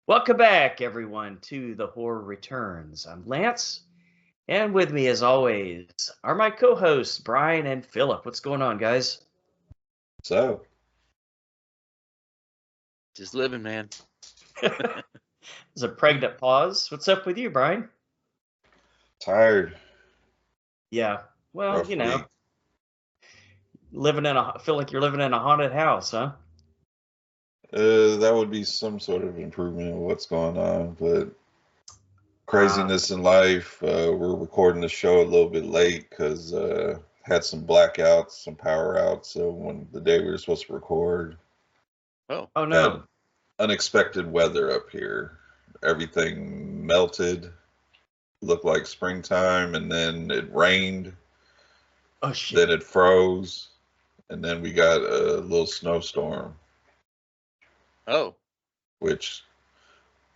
Welcome back, everyone, to The Horror Returns. I'm Lance, and with me, as always, are my co hosts, Brian and Philip. What's going on, guys? So, Just living, man. There's a pregnant pause. What's up with you, Brian? tired. Yeah, well, Rough week. feel like you're living in a haunted house, huh? That would be some sort of improvement of what's going on, but craziness in life. We're recording the show a little bit late because had some blackouts, some power outs. So when the day we were supposed to record, Oh no. had unexpected weather up here. Everything melted, looked like springtime, and then it rained. Oh, shit. Then it froze, and then we got a little snowstorm. Oh. Which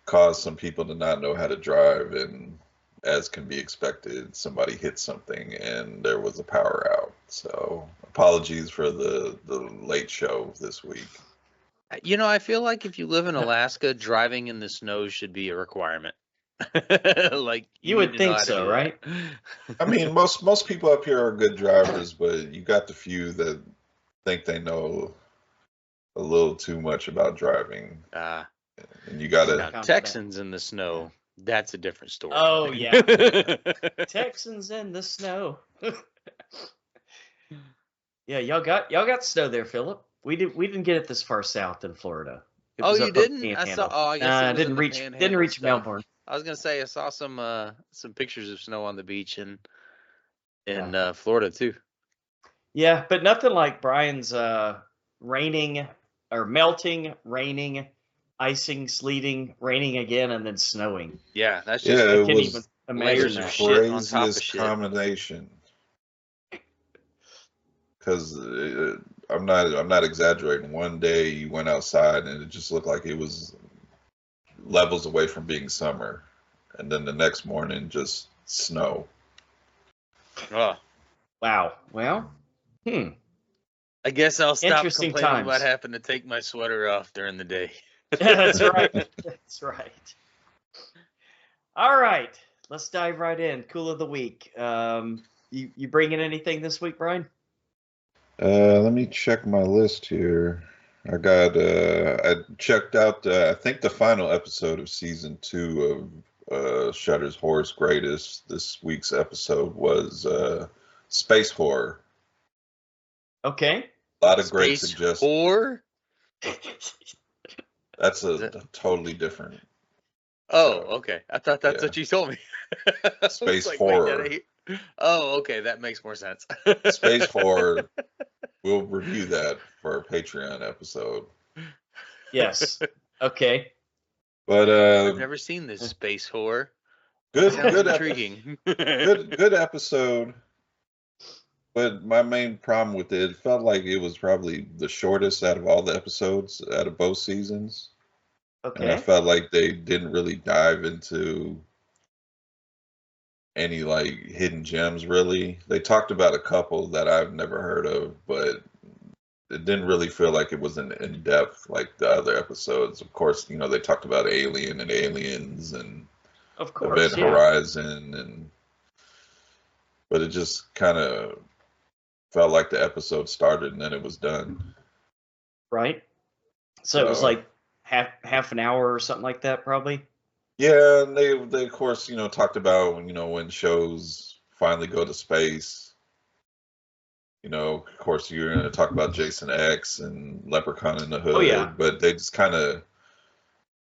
caused some people to not know how to drive, and as can be expected, somebody hit something and there was a power out. So apologies for the late show this week. I feel like if you live in Alaska, driving in the snow should be a requirement. Like you would think so, right? I mean, most people up here are good drivers, but you got the few that think they know a little too much about driving. And you gotta Texans in the snow. That's a different story. Oh yeah, Texans in the snow. Yeah, y'all got snow there, Philip. We didn't get it this far south in Florida. Oh, you didn't? I saw. Oh, I guess it didn't reach Melbourne. I was gonna say I saw some pictures of snow on the beach in Florida too. Yeah, but nothing like Brian's raining or melting, raining, icing, sleeting, raining again, and then snowing. Yeah, that's just it can't was even imagine that. Craziest combination. Because I'm not exaggerating. One day you went outside and it just looked like it was levels away from being summer, and then the next morning just snow. Oh, wow. Well, I guess I'll stop complaining about having to take my sweater off during the day. That's right. That's right. All right, let's dive right in. Cool of the week. You bringing anything this week, Brian? Let me check my list here. I checked out, I think the final episode of season 2 of Shudder's Horror's Greatest. This week's episode was space horror. Okay. A lot of great suggestions. Horror? That's a totally different. Oh, okay. I thought that's what you told me. Space horror. Oh, okay. That makes more sense. Space horror. We'll review that for our Patreon episode. Yes. Okay. But I've never seen this space horror. Good intriguing. good episode. But my main problem with it felt like it was probably the shortest out of all the episodes out of both seasons. Okay. And I felt like they didn't really dive into any hidden gems really. They talked about a couple that I've never heard of, but it didn't really feel like it was in depth like the other episodes. Of course, they talked about Alien and Aliens and of course, Event Horizon, but it just kind of felt like the episode started and then it was done. Right. So it was like half an hour or something like that, probably. Yeah, and they of course talked about when shows finally go to space. Of course you're going to talk about Jason X and Leprechaun in the Hood. Oh yeah. But they just kind of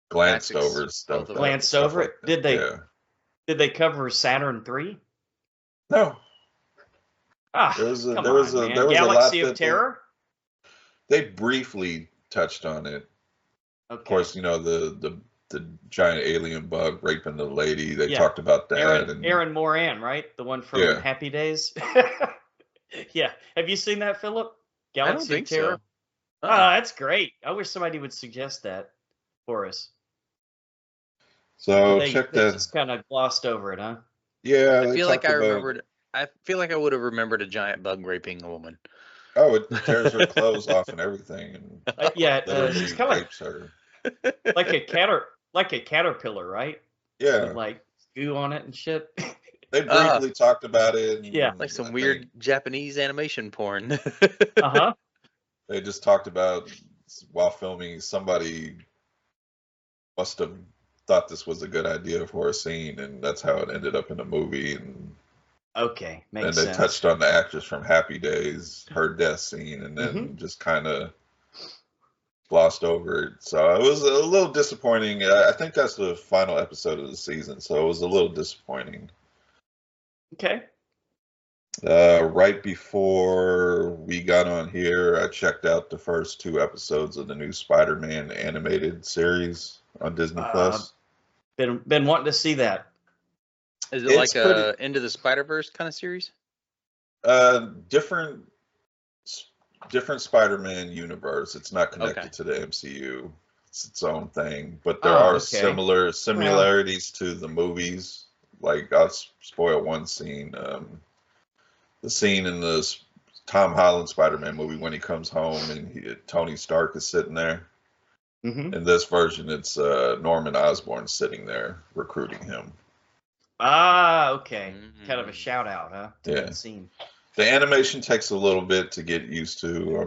glanced over stuff. Glanced over it. Did they? Yeah. Did they cover Saturn 3? No. There was a Galaxy of Terror. They briefly touched on it. Okay. Of course, the giant alien bug raping the lady. They talked about that. Aaron Moran, right? The one from Happy Days. Yeah. Have you seen that, Philip? Galaxy of Terror? So. Oh, that's great. I wish somebody would suggest that for us. So they just kind of glossed over it, huh? Yeah. I feel like I remembered. I feel like I would have remembered a giant bug raping a woman. Oh, it tears her clothes off and everything. And it's kind of like a like a caterpillar, right? Yeah. With like goo on it and shit. They briefly talked about it. Yeah. Like some weird Japanese animation porn. Uh-huh. They just talked about while filming, somebody must have thought this was a good idea for a scene, and that's how it ended up in the movie. And okay, makes they sense. touched on the actress from Happy Days, her death scene, and then just kind of glossed over it. So it was a little disappointing. I think that's the final episode of the season, so it was a little disappointing. Okay. Right before we got on here, I checked out the first 2 episodes of the new Spider-Man animated series on Disney Plus. Been wanting to see that. Is it like a Into the Spider-Verse kind of series? Different Spider-Man universe. It's not connected to the MCU. It's its own thing, but there are similarities to the movies. Like, I'll spoil one scene. The scene in the Tom Holland Spider-Man movie when he comes home and Tony Stark is sitting there. In this version, it's Norman Osborn sitting there recruiting him. Ah, okay. Kind of a shout out, huh? To that scene. The animation takes a little bit to get used to. I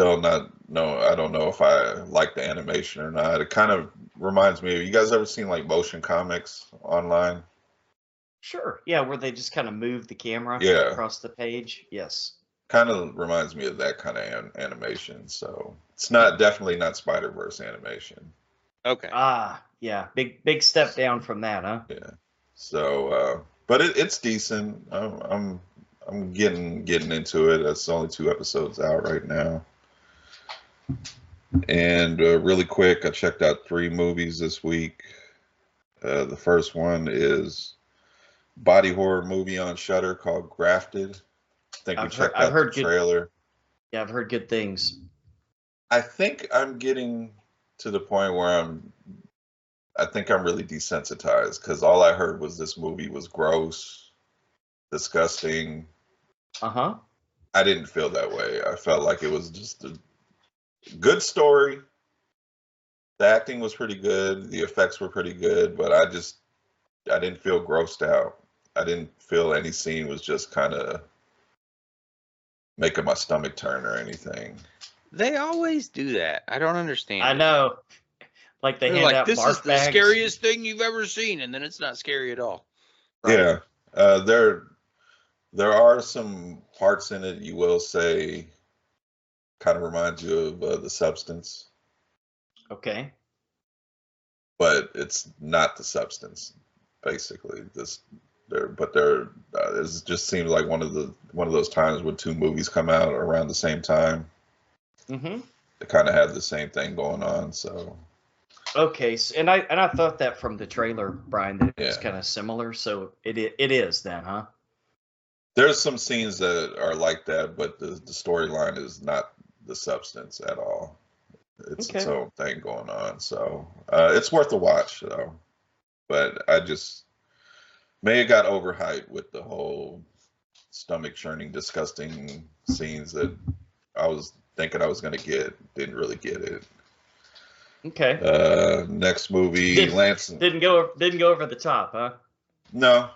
don't know if I like the animation or not. It kind of reminds me of, you guys ever seen like motion comics online? Sure. Yeah, where they just kind of move the camera across the page. Yes. Kind of reminds me of that kind of animation. So it's definitely not Spider-Verse animation. Okay. Ah, yeah. Big step down from that, huh? Yeah. So, but it's decent. I'm getting into it. It's only 2 episodes out right now. And really quick, I checked out 3 movies this week. The first one is body horror movie on Shudder called Grafted. I think we checked out the trailer. Yeah, I've heard good things. I think I'm getting to the point where I think I'm really desensitized, because all I heard was this movie was gross, disgusting. Uh-huh. I didn't feel that way. I felt like it was just a good story. The acting was pretty good. The effects were pretty good, but I didn't feel grossed out. I didn't feel any scene was just kind of making my stomach turn or anything. They always do that. I don't understand. I know. Like they hand out this barf is the bags. Scariest thing you've ever seen, and then it's not scary at all. Right? Yeah. There are some parts in it you will say kind of reminds you of The Substance. Okay. But it's not The Substance, basically. It just seems like one of those times when 2 movies come out around the same time. They kind of have the same thing going on. So. Okay, and I thought that from the trailer, Brian, that it's kind of similar. So it is then, huh? There's some scenes that are like that, but the storyline is not The Substance at all. It's its own thing going on. So it's worth a watch, though. But May have got overhyped with the whole stomach churning, disgusting scenes that I was thinking I was going to get. Didn't really get it. Okay. Next movie, Lance didn't go over the top, huh? No.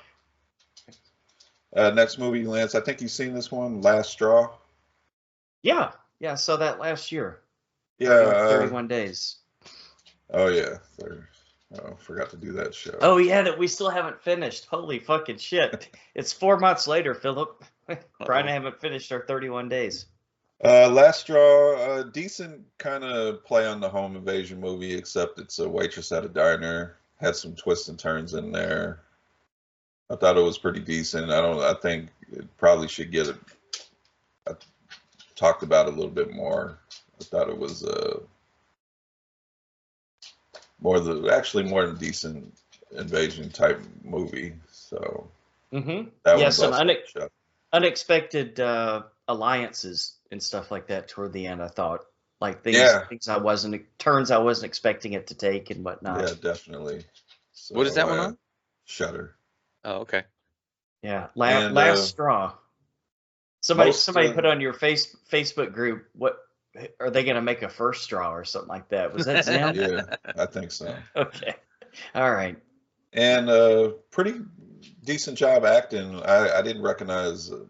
Next movie, Lance. I think you've seen this one, Last Straw. Yeah, I saw that last year. Yeah. 31 days. Oh yeah. Forgot to do that show. Oh yeah, that we still haven't finished. Holy fucking shit! It's 4 months later, Philip. Brian and I haven't finished our 31 days. Last Straw, decent kind of play on the home invasion movie, except it's a waitress at a diner. Had some twists and turns in there. I thought it was pretty decent. I think it probably should get talked about a little bit more. I thought it was more than decent invasion type movie. So some unexpected alliances and stuff like that toward the end. I thought things I wasn't expecting it to take and whatnot. Yeah, definitely. So, what is that one on? Shudder. Oh, okay. Yeah, Last Straw. Somebody put on your Facebook group are they going to make a first straw or something like that? Was that Zim? Yeah, I think so. Okay. All right. And pretty decent job acting. I didn't recognize. The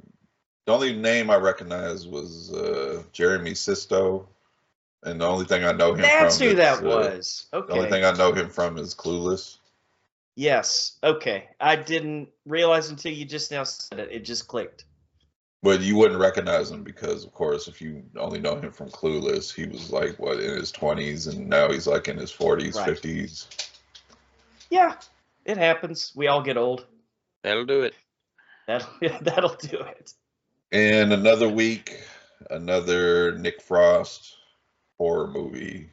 only name I recognized was Jeremy Sisto. And the only thing I know him That's from who is, that was. Okay. The only thing I know him from is Clueless. Yes. Okay. I didn't realize until you just now said it. It just clicked. But you wouldn't recognize him because, of course, if you only know him from Clueless, he was like, what, in his 20s, and now he's like in his 40s, right. 50s. Yeah, it happens. We all get old. That'll do it. That'll do it. And another week, another Nick Frost horror movie.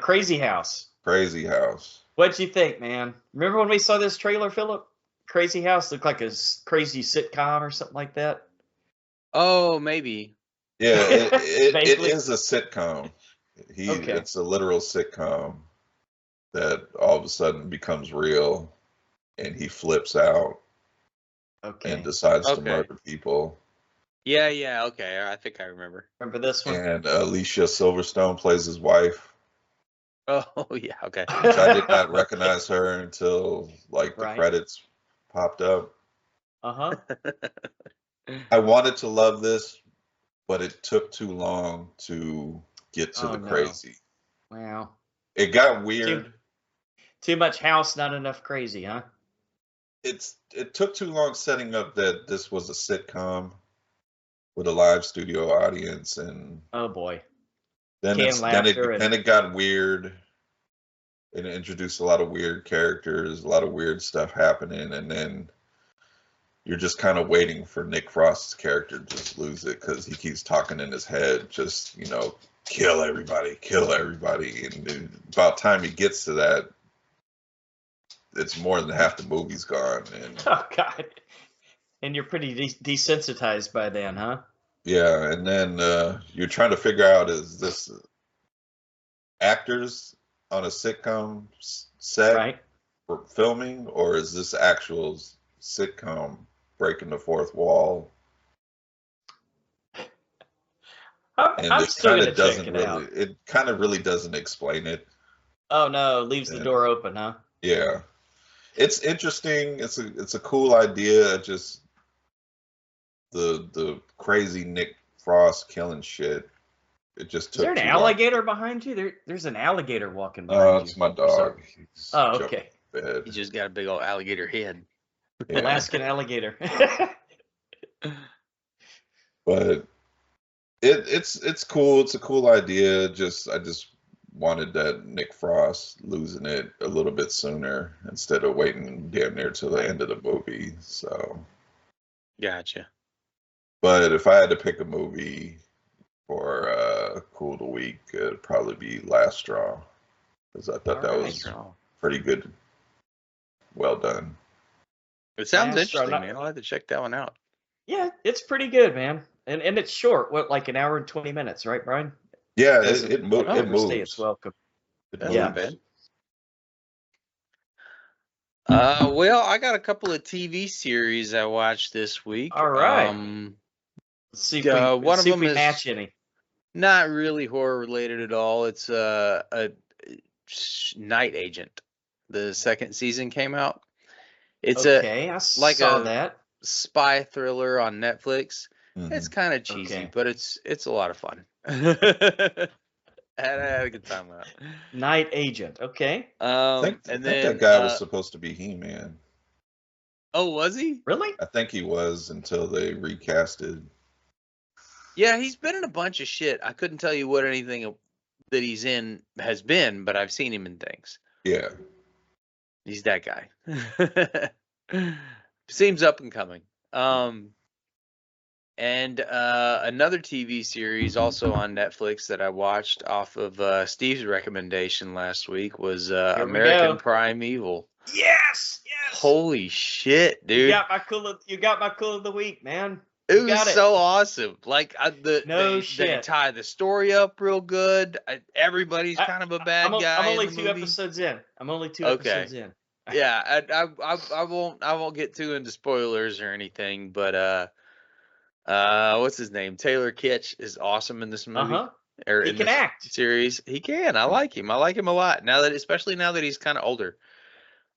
Crazy House. Crazy House. What'd you think, man? Remember when we saw this trailer, Philip? Crazy House looked like a crazy sitcom or something like that. Oh, maybe. Yeah, it is a sitcom. Okay. It's a literal sitcom that all of a sudden becomes real, and he flips out. Okay. And decides to murder people. Yeah, okay. I think I remember. Remember this one? And Alicia Silverstone plays his wife. Oh, yeah, okay. Which I did not recognize her until, like, the credits popped up. Uh-huh. I wanted to love this, but it took too long to get to the crazy. Wow. It got weird. Too much house, not enough crazy, huh? It took too long setting up that this was a sitcom with a live studio audience, and oh boy, then it got weird. It introduced a lot of weird characters, a lot of weird stuff happening, and then you're just kind of waiting for Nick Frost's character to just lose it because he keeps talking in his head, just, kill everybody, and about time he gets to that, it's more than half the movie's gone. And oh God, and you're pretty desensitized by then, huh? Yeah, and then you're trying to figure out, is this actors on a sitcom set for filming, or is this actual sitcom breaking the fourth wall? I'm still gonna check it out. It kind of really doesn't explain it. Oh no, leaves the door open, huh? Yeah. It's interesting. It's a cool idea. Just the crazy Nick Frost killing shit. It just took. Is there an alligator behind you? There's an alligator walking behind you. Oh, it's my dog. Oh, okay. He just got a big old alligator head. Yeah. Alaskan alligator. But it's cool. It's a cool idea. I just wanted that Nick Frost losing it a little bit sooner instead of waiting damn near till the end of the movie. So, gotcha. But if I had to pick a movie for Cool of the Week, it'd probably be Last Straw, because I thought that was pretty good. Well done. It sounds interesting, man. I'll have to check that one out. Yeah, it's pretty good, man. And it's short. What, like an hour and 20 minutes, right, Brian? Yeah, it moves. It's welcome. That's not bad. Well, I got a couple of TV series I watched this week. All right. Let's see if one of them is match any. Not really horror related at all. It's a Night Agent. The second season came out. It's I saw that spy thriller on Netflix. Mm-hmm. It's kind of cheesy, but it's a lot of fun. I had a good time with it. Night Agent. Okay. I think that guy was supposed to be He-Man. Oh, was he? Really? I think he was until they recasted. Yeah, he's been in a bunch of shit. I couldn't tell you what anything that he's in has been, but I've seen him in things. Yeah. He's that guy. Seems up and coming. And another TV series also on Netflix that I watched off of Steve's recommendation last week was American Primeval. Yes. Holy shit, dude! You got my cool of the week, man. It was so awesome. Like they tie the story up real good. Everybody's kind of a bad guy. I'm only two episodes in. Episodes in. Yeah, I won't get too into spoilers or anything, but what's his name? Taylor Kitsch is awesome in this movie. or he in can this act. series. He can. I like him. I like him a lot. Especially now that he's kind of older.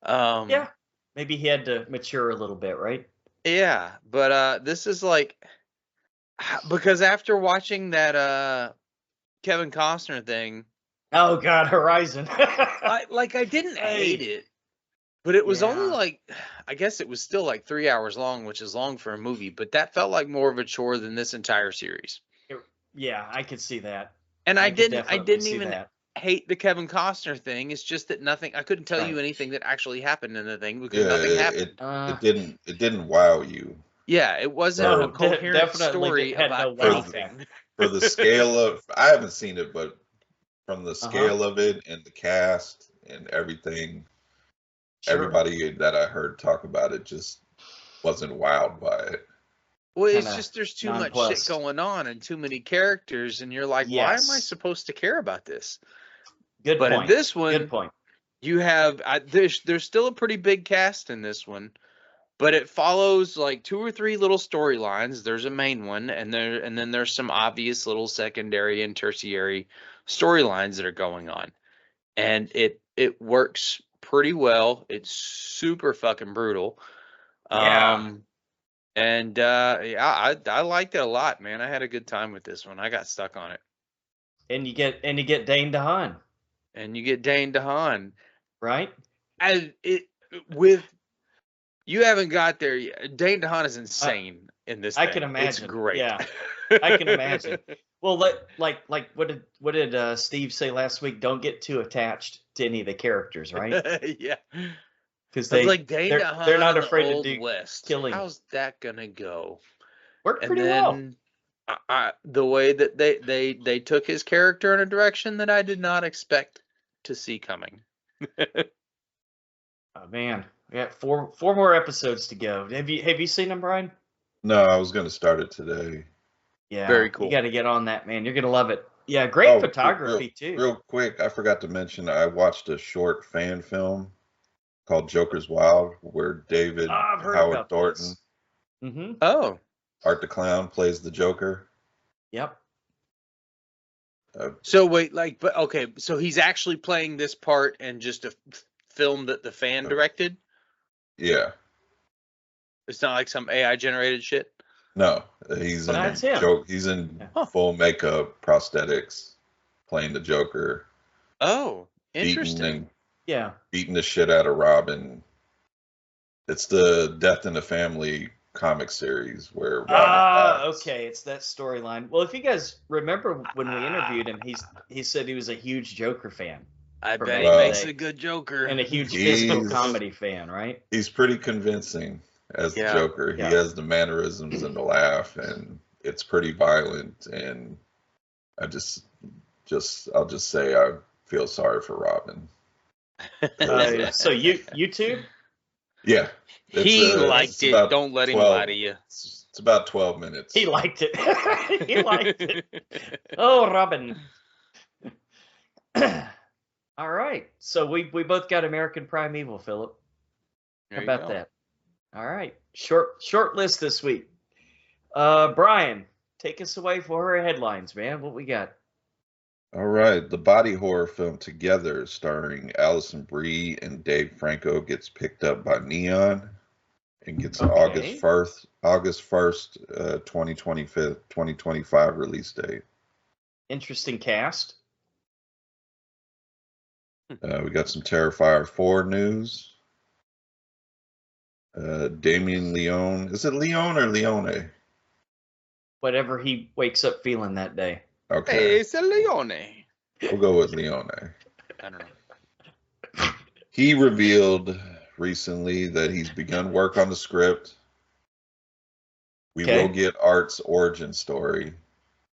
Yeah. Maybe he had to mature a little bit, right? Yeah, but this is like, because after watching that Kevin Costner thing. Oh God, Horizon. I didn't hate it, but it was only like, I guess it was still like 3 hours long, which is long for a movie, but that felt like more of a chore than this entire series. Yeah, I could see that. And I didn't even hate the Kevin Costner thing. It's just that I couldn't tell you anything that actually happened in the thing because nothing happened. It didn't wow you. Yeah, it wasn't a coherent story about anything. For the scale of, I haven't seen it, but from the scale of it and the cast and everything, everybody that I heard talk about it just wasn't wowed by it. Well, it's just there's too much shit going on and too many characters, and you're like, why am I supposed to care about this? Good point. In this one, good point. You have there's still a pretty big cast in this one, but it follows like 2 or 3 little storylines. There's a main one, and then there's some obvious little secondary and tertiary storylines that are going on, and it works pretty well. It's super fucking brutal. And I liked it a lot, man. I had a good time with this one. I got stuck on it. And you get Dane DeHaan. And you get Dane DeHaan. Right? You haven't got there yet. Dane DeHaan is insane in this thing. I can imagine. It's great. Yeah. I can imagine. Well, like what did Steve say last week? Don't get too attached to any of the characters, right? Yeah. Because they're not afraid to do West. Killing. How's that gonna go? Worked pretty well. The way that they took his character in a direction that I did not expect to see coming. Oh man, we got four more episodes to go. Have you seen them, Brian? No, I was going to start it today. Yeah, very cool. You got to get on that, man. You're gonna love it. Yeah, great photography too. Real quick, I forgot to mention I watched a short fan film called Joker's Wild, where David Howard Thornton, Art the Clown, plays the Joker. Yep. So wait, so he's actually playing this part and just a film that the fan directed? Yeah. It's not like some AI generated shit? No, he's in full makeup, prosthetics, playing the Joker. Oh, interesting. Beating the shit out of Robin. It's the Death in the Family comic series where Robin okay, it's that storyline. Well, if you guys remember when we interviewed him, he said he was a huge Joker fan. I bet he makes a good Joker. And a huge physical comedy fan, right? He's pretty convincing as the Joker. He has the mannerisms and the laugh, and it's pretty violent. And I'll just say I feel sorry for Robin. So YouTube? Yeah. He liked it. Don't let him lie to you. It's about 12 minutes. He liked it. He liked it. Oh, Robin. All right. So we both got American Primeval, Philip. How about that? All right. Short list this week. Brian, take us away for our headlines, man. What we got? All right. The body horror film Together, starring Alison Brie and Dave Franco, gets picked up by Neon and gets an August 1st, 2025 release date. Interesting cast. We got some Terrifier 4 news. Damien Leone. Is it Leone or Leone? Whatever he wakes up feeling that day. Okay. Hey, it's a Leone. We'll go with Leone. I don't know. He revealed recently that he's begun work on the script. We will get Art's origin story.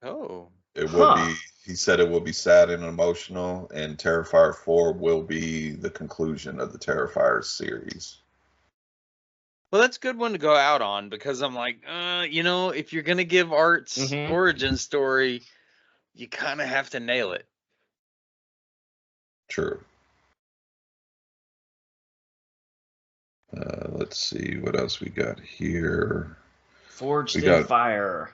Oh. It will be, he said it will be sad and emotional, and Terrifier 4 will be the conclusion of the Terrifier series. Well, that's a good one to go out on, because I'm like, if you're going to give Art's origin story, you kind of have to nail it. True. Let's see what else we got here. Forged in Fire.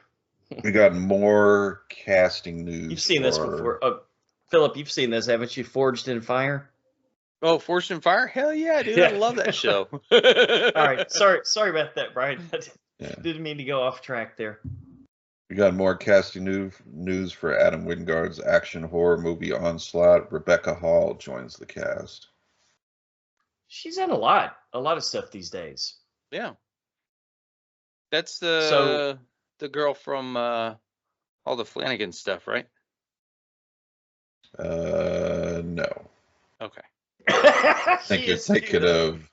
We got more casting news. You've seen this before. Philip, you've seen this, haven't you? Forged in Fire? Oh, Forged in Fire? Hell yeah, dude. Yeah. I love that show. All right. Sorry about that, Brian. Yeah. Didn't mean to go off track there. We got more casting news for Adam Wingard's action horror movie Onslaught. Rebecca Hall joins the cast. She's in a lot of stuff these days. Yeah. That's the girl from all the Flanagan stuff, right? No. Okay. I think you're thinking of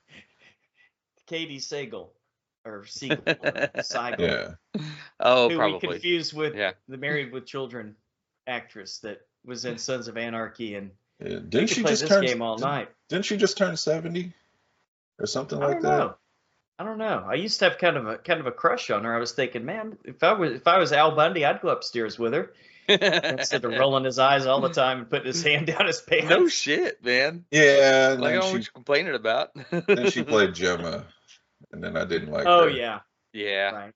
Katie Sagal. Or Segal. Yeah. Oh, who probably. we confused with the Married with Children actress that was in Sons of Anarchy, and Didn't she play just this turn game all night? Didn't she just turn 70 or something like that? I don't know. I used to have kind of a crush on her. I was thinking, man, if I was Al Bundy, I'd go upstairs with her instead of rolling his eyes all the time and putting his hand down his pants. No shit, man. Yeah, Like I don't know what you're complaining about. Then she played Gemma, and then I didn't like her. Oh yeah. Yeah. Right.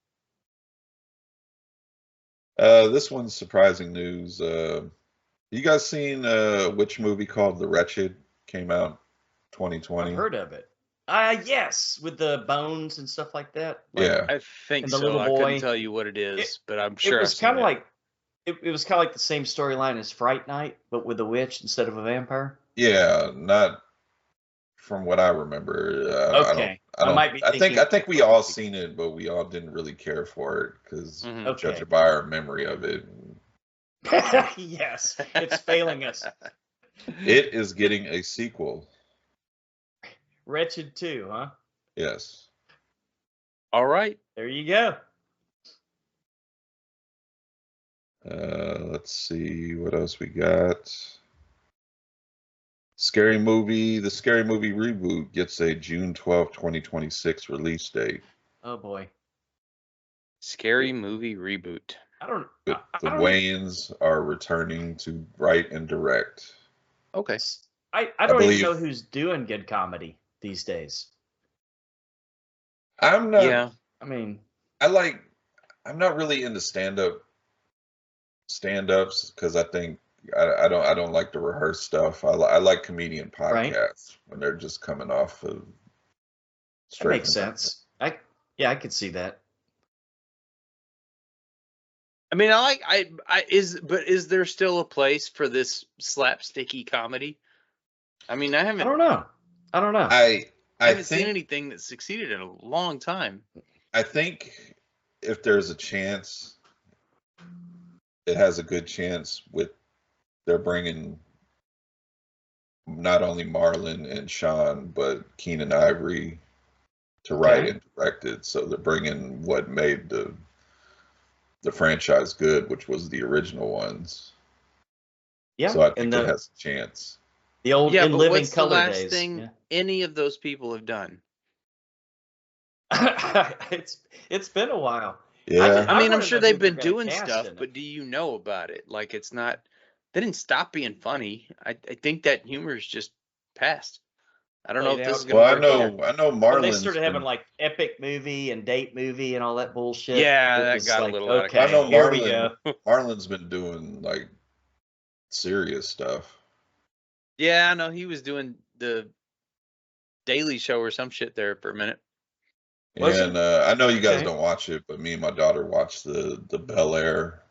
This one's surprising news. You guys seen which movie called The Wretched came out 2020? I've heard of it. Yes, with the bones and stuff like that. Yeah. I think And the so. little I boy. couldn't tell you what it is, but I'm sure It was I've kind seen of like it was kind of like the same storyline as Fright Night, but with a witch instead of a vampire. Yeah, not from what I remember. Okay. I think we all seen it, but we all didn't really care for it because Mhm. judging by our memory of it, Yes, it's failing us. it is getting a sequel. Wretched 2, huh? Yes. All right. There you go. Let's see what else we got. The Scary Movie reboot gets a June 12, 2026 release date. Oh boy. Scary movie reboot. I don't. The Wayans are returning to write and direct. Okay. I don't believe- even know who's doing good comedy these days. I'm not. Yeah. I mean, I'm not really into stand-ups because I think I don't like to rehearse stuff. I like comedian podcasts when they're just coming off of that straight. makes sense. I could see that. I mean, is there still a place for this slapsticky comedy? I mean, I I don't know. I haven't think seen anything that succeeded in a long time. I think if there's a chance, it has a good chance with they're bringing not only Marlon and Sean, but Keenan Ivory to write and direct it. So they're bringing what made the franchise good, which was the original ones. Yeah. So I think it has a chance. The old Yeah, In but Living what's the Color last days. thing any of those people have done? It's been a while. Yeah. I mean, I'm wanna sure know who they've been they're gonna doing cast stuff, in it. but do you know about it? Like, it's not. They didn't stop being funny. I think that humor is just past. I don't know if Played this out. is gonna Well, work. I know When they Marlon's started having been- like epic movie and date movie and all that bullshit. Yeah, it that was got a like, little out of okay, I know here we go. Marlon's been doing like serious stuff. Yeah, I know he was doing the Daily Show or some shit there for a minute. Was And he? I know you guys Okay. don't watch it, but me and my daughter watched the Bel Air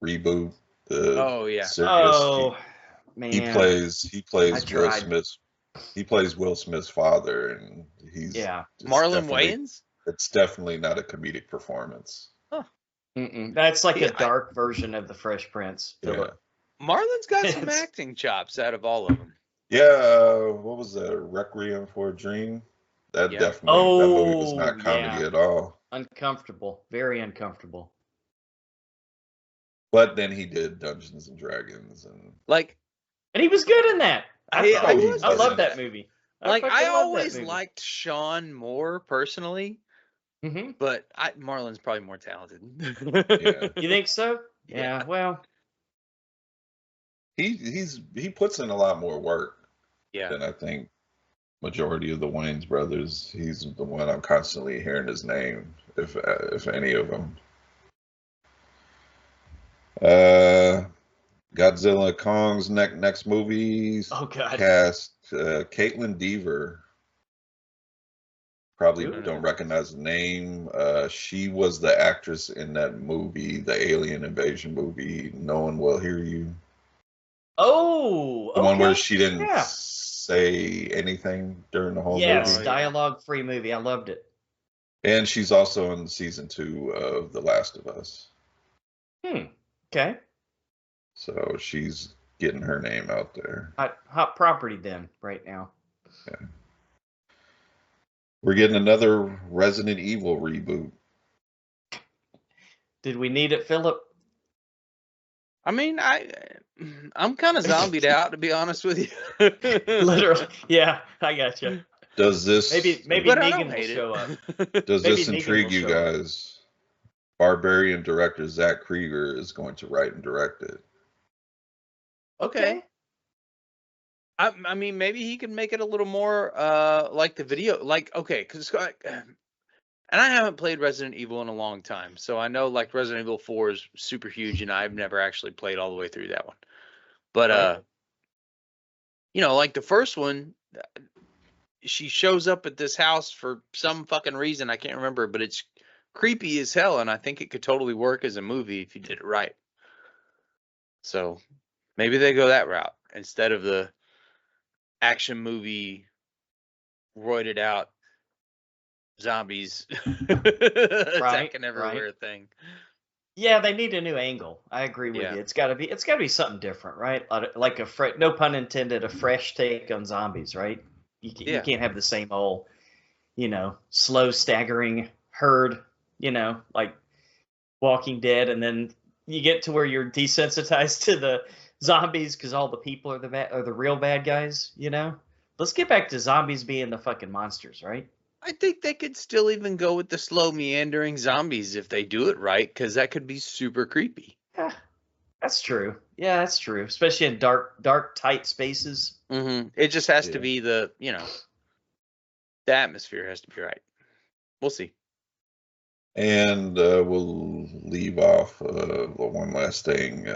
reboot. Oh yeah. Serious. Oh man, He plays I Will tried. Smith's. He plays Will Smith's father, and he's Yeah. it's Marlon definitely- Wayans? It's definitely not a comedic performance. That's like Yeah, a dark version of the Fresh Prince. Yeah. Marlon's got some It's- acting chops out of all of them. Yeah, what was that? Requiem for a Dream. That Yeah. definitely that movie was Oh, not comedy yeah. at all. Uncomfortable, very uncomfortable. But then he did Dungeons and Dragons, and Like, And he was good in that. I I was. love that movie. I fucking love that always movie. liked Sean more personally, Mhm. but Marlon's probably more talented. Yeah. You think so? Yeah. Yeah. Well, he puts in a lot more work Yeah. than I think majority of the Wayans brothers. He's the one I'm constantly hearing his name, if any of them. Godzilla Kong's next movies Oh God. cast Caitlin Dever. Probably Ooh. don't recognize the name. She was the actress in that movie, the alien invasion movie, No One Will Hear You. Oh, The one where okay. she didn't Yeah. say anything during the whole Yes, movie. dialogue-free movie. I loved it. And she's also in season 2 of The Last of Us. Okay. So she's getting her name out there. Hot property then, right now. Yeah. We're getting another Resident Evil reboot. Did we need it, Philip? I mean, I'm kind of zombied out, to be honest with you. Literally. Yeah, I got you. Does this Maybe But I Negan don't will hate show up. does Maybe this Negan intrigue will you show up. guys? Barbarian director Zach Krieger is going to write and direct it. Okay. I mean, maybe he could make it a little more like the video, like, okay, because and I haven't played Resident Evil in a long time, so I know like Resident Evil 4 is super huge, and I've never actually played all the way through that one. But Right. you know, like the first one, she shows up at this house for some fucking reason I can't remember, but it's creepy as hell, and I think it could totally work as a movie if you did it right. So maybe they go that route instead of the action movie roided out zombies attacking everywhere thing. Yeah, they need a new angle. I agree with you. It's got to be something different, right? Like no pun intended, a fresh take on zombies, right? You can't have the same old, slow staggering herd, like Walking Dead, and then you get to where you're desensitized to the zombies because all the people are the real bad guys, Let's get back to zombies being the fucking monsters, right? I think they could still even go with the slow meandering zombies if they do it right, because that could be super creepy. Yeah, that's true. Yeah, that's true. Especially in dark, tight spaces. Mm-hmm. It just has to be the atmosphere has to be right. We'll see. And we'll leave off the one last thing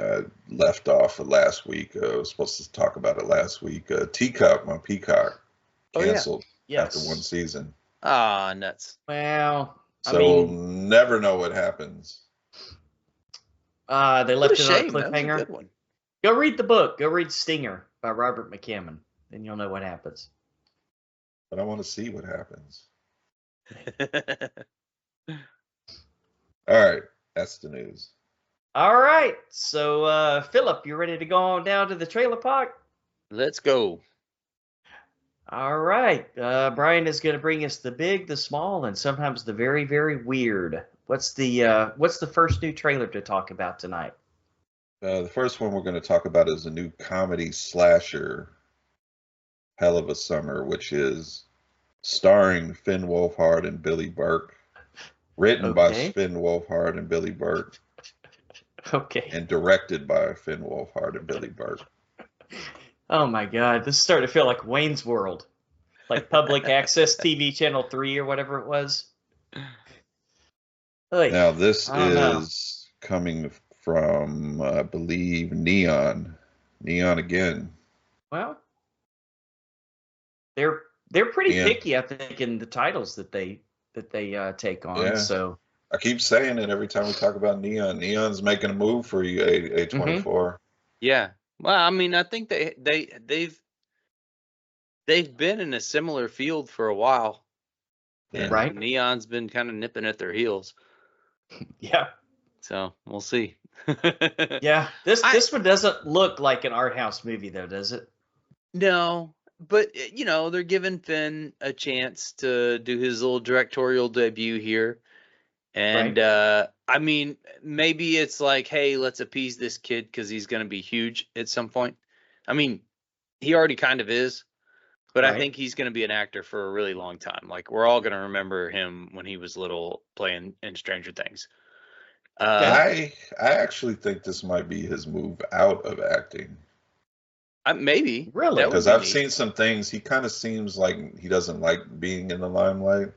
left off of last week. I was supposed to talk about it last week. Teacup on Peacock canceled after one season. Ah, nuts. Well, so we'll never know what happens. They left it on a cliffhanger. That was a good one. Go read the book. Go read Stinger by Robert McCammon. Then you'll know what happens. But I want to see what happens. All right, that's the news. All right, so Philip, you ready to go on down to the trailer park? Let's go. All right, Brian is going to bring us the big, the small, and sometimes the very, very weird. What's the first new trailer to talk about tonight? The first one we're going to talk about is a new comedy slasher, Hell of a Summer, which is starring Finn Wolfhard and Billy Burke, written by Finn Wolfhard and Billy Burke, and directed by Finn Wolfhard and Billy Burke. Oh my God, this is starting to feel like Wayne's World, like public access TV channel 3 or whatever it was. Now this is coming from, I believe, Neon again. Well, they're pretty picky, I think, in the titles that they take on. Yeah. So I keep saying it every time we talk about Neon. Neon's making a move for you, A24. Mm-hmm. Yeah. Well, I mean, I think they've been in a similar field for a while. Yeah. Right. Neon's been kind of nipping at their heels. Yeah. So we'll see. Yeah. This one doesn't look like an art house movie, though, does it? No, but they're giving Finn a chance to do his little directorial debut here. And I mean, maybe it's like, hey, let's appease this kid because he's going to be huge at some point. I mean, he already kind of is, but I think he's going to be an actor for a really long time. Like, we're all going to remember him when he was little playing in Stranger Things. I actually think this might be his move out of acting. Maybe. Really? Because I've seen some things. He kind of seems like he doesn't like being in the limelight.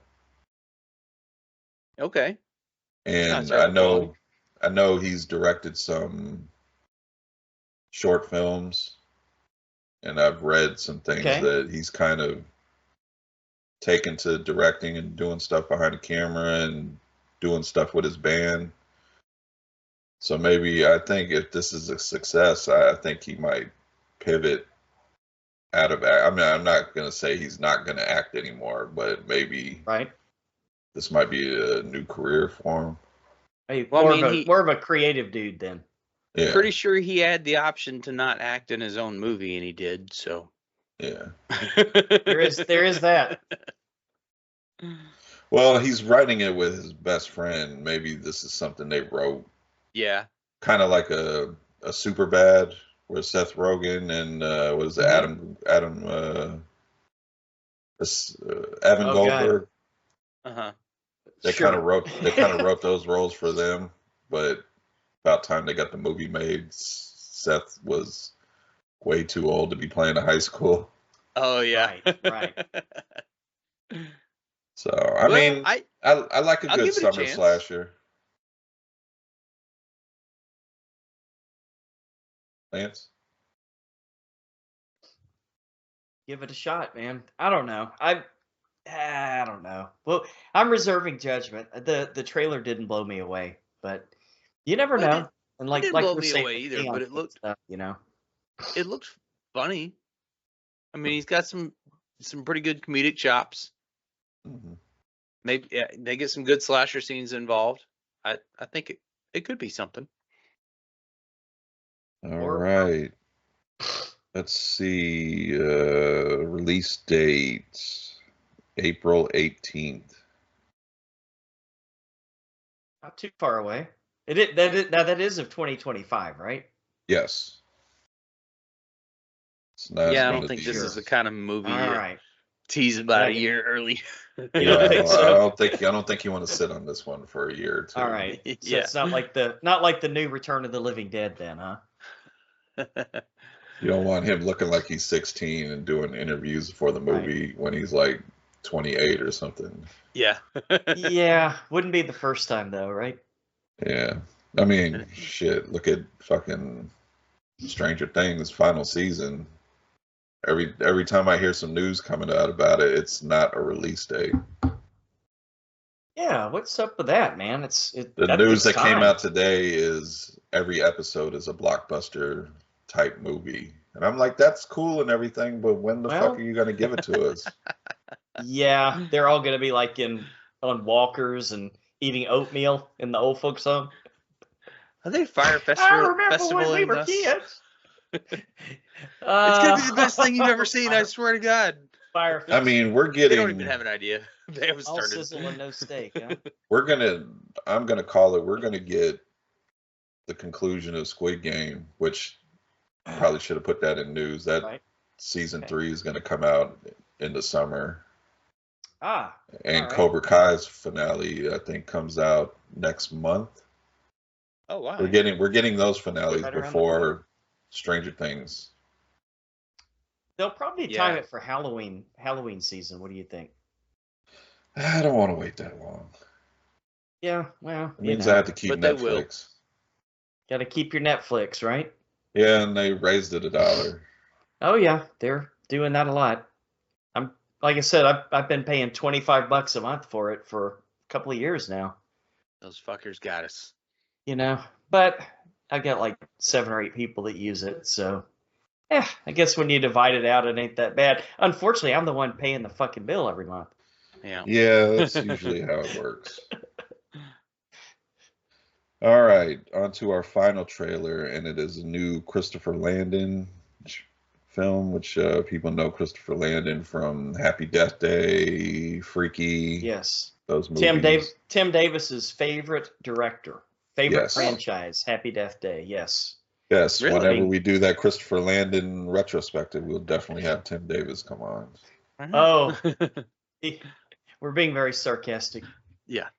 Okay. And I know I know he's directed some short films, and I've read some things that he's kind of taken to directing and doing stuff behind the camera and doing stuff with his band. So maybe I think if this is a success, I think he might pivot out of act. I mean, I'm not going to say he's not going to act anymore, but maybe this might be a new career for him. Hey, more of a creative dude then. Yeah. Pretty sure he had the option to not act in his own movie, and he did. So yeah, there is that. Well, he's writing it with his best friend. Maybe this is something they wrote. Yeah. Kind of like a Superbad, where Seth Rogen and Evan Goldberg. They kind of wrote those roles for them, but about time they got the movie made, Seth was way too old to be playing a high school. Oh yeah, right. So I mean, I like a good summer slasher. Lance? Give it a shot, man. I don't know. I don't know. Well, I'm reserving judgment. The trailer didn't blow me away, but you never know. And it didn't blow me away either, but it looked stuff, it looked funny. I mean, he's got some pretty good comedic chops. Mm-hmm. Maybe they get some good slasher scenes involved. I think it could be something. All right. Let's see. Release date April 18th. Not too far away. That is of 2025, right? Yes. I don't think this is the kind of movie tease about a year early. You don't think so? I don't think you want to sit on this one for a year or two. All right. So it's not like the new Return of the Living Dead then, huh? You don't want him looking like he's 16 and doing interviews for the movie when he's like 28 or something. Yeah. Yeah. Wouldn't be the first time though, right? Yeah. I mean, shit. Look at fucking Stranger Things final season. Every time I hear some news coming out about it, it's not a release date. Yeah, what's up with that, man? The news that came out today is every episode is a blockbuster type movie. And I'm like, that's cool and everything, but when the fuck are you going to give it to us? Yeah, they're all going to be like on walkers and eating oatmeal in the old folks' home. Are they Fire Festival? I remember when we were kids. It's going to be the best thing you've ever seen, I swear to God. Fire Festival. I mean, we're getting... They don't even have an idea. They haven't started. All sizzle and no steak, huh? I'm going to call it, we're going to get the conclusion of Squid Game, which probably should have put that in news. That season 3 is going to come out in the summer. And Cobra Kai's finale, I think, comes out next month. Oh wow! We're getting those finales before Stranger Things. They'll probably time it for Halloween season. What do you think? I don't want to wait that long. Yeah, well, it means I have to keep Netflix. Got to keep your Netflix, right? Yeah, and they raised it $1. Oh yeah, they're doing that a lot. Like I said, I've been paying $25 a month for it for a couple of years now. Those fuckers got us. But I've got like 7 or 8 people that use it, so I guess when you divide it out, it ain't that bad. Unfortunately, I'm the one paying the fucking bill every month. Yeah, that's usually how it works. All right, on to our final trailer, and it is a new Christopher Landon film, which people know Christopher Landon from Happy Death Day, Freaky. Yes. Those movies. Tim Davis's favorite director, favorite franchise, Happy Death Day. Yes. Yes. Really? Whenever we do that Christopher Landon retrospective, we'll definitely have Tim Davis come on. Oh, we're being very sarcastic. Yeah.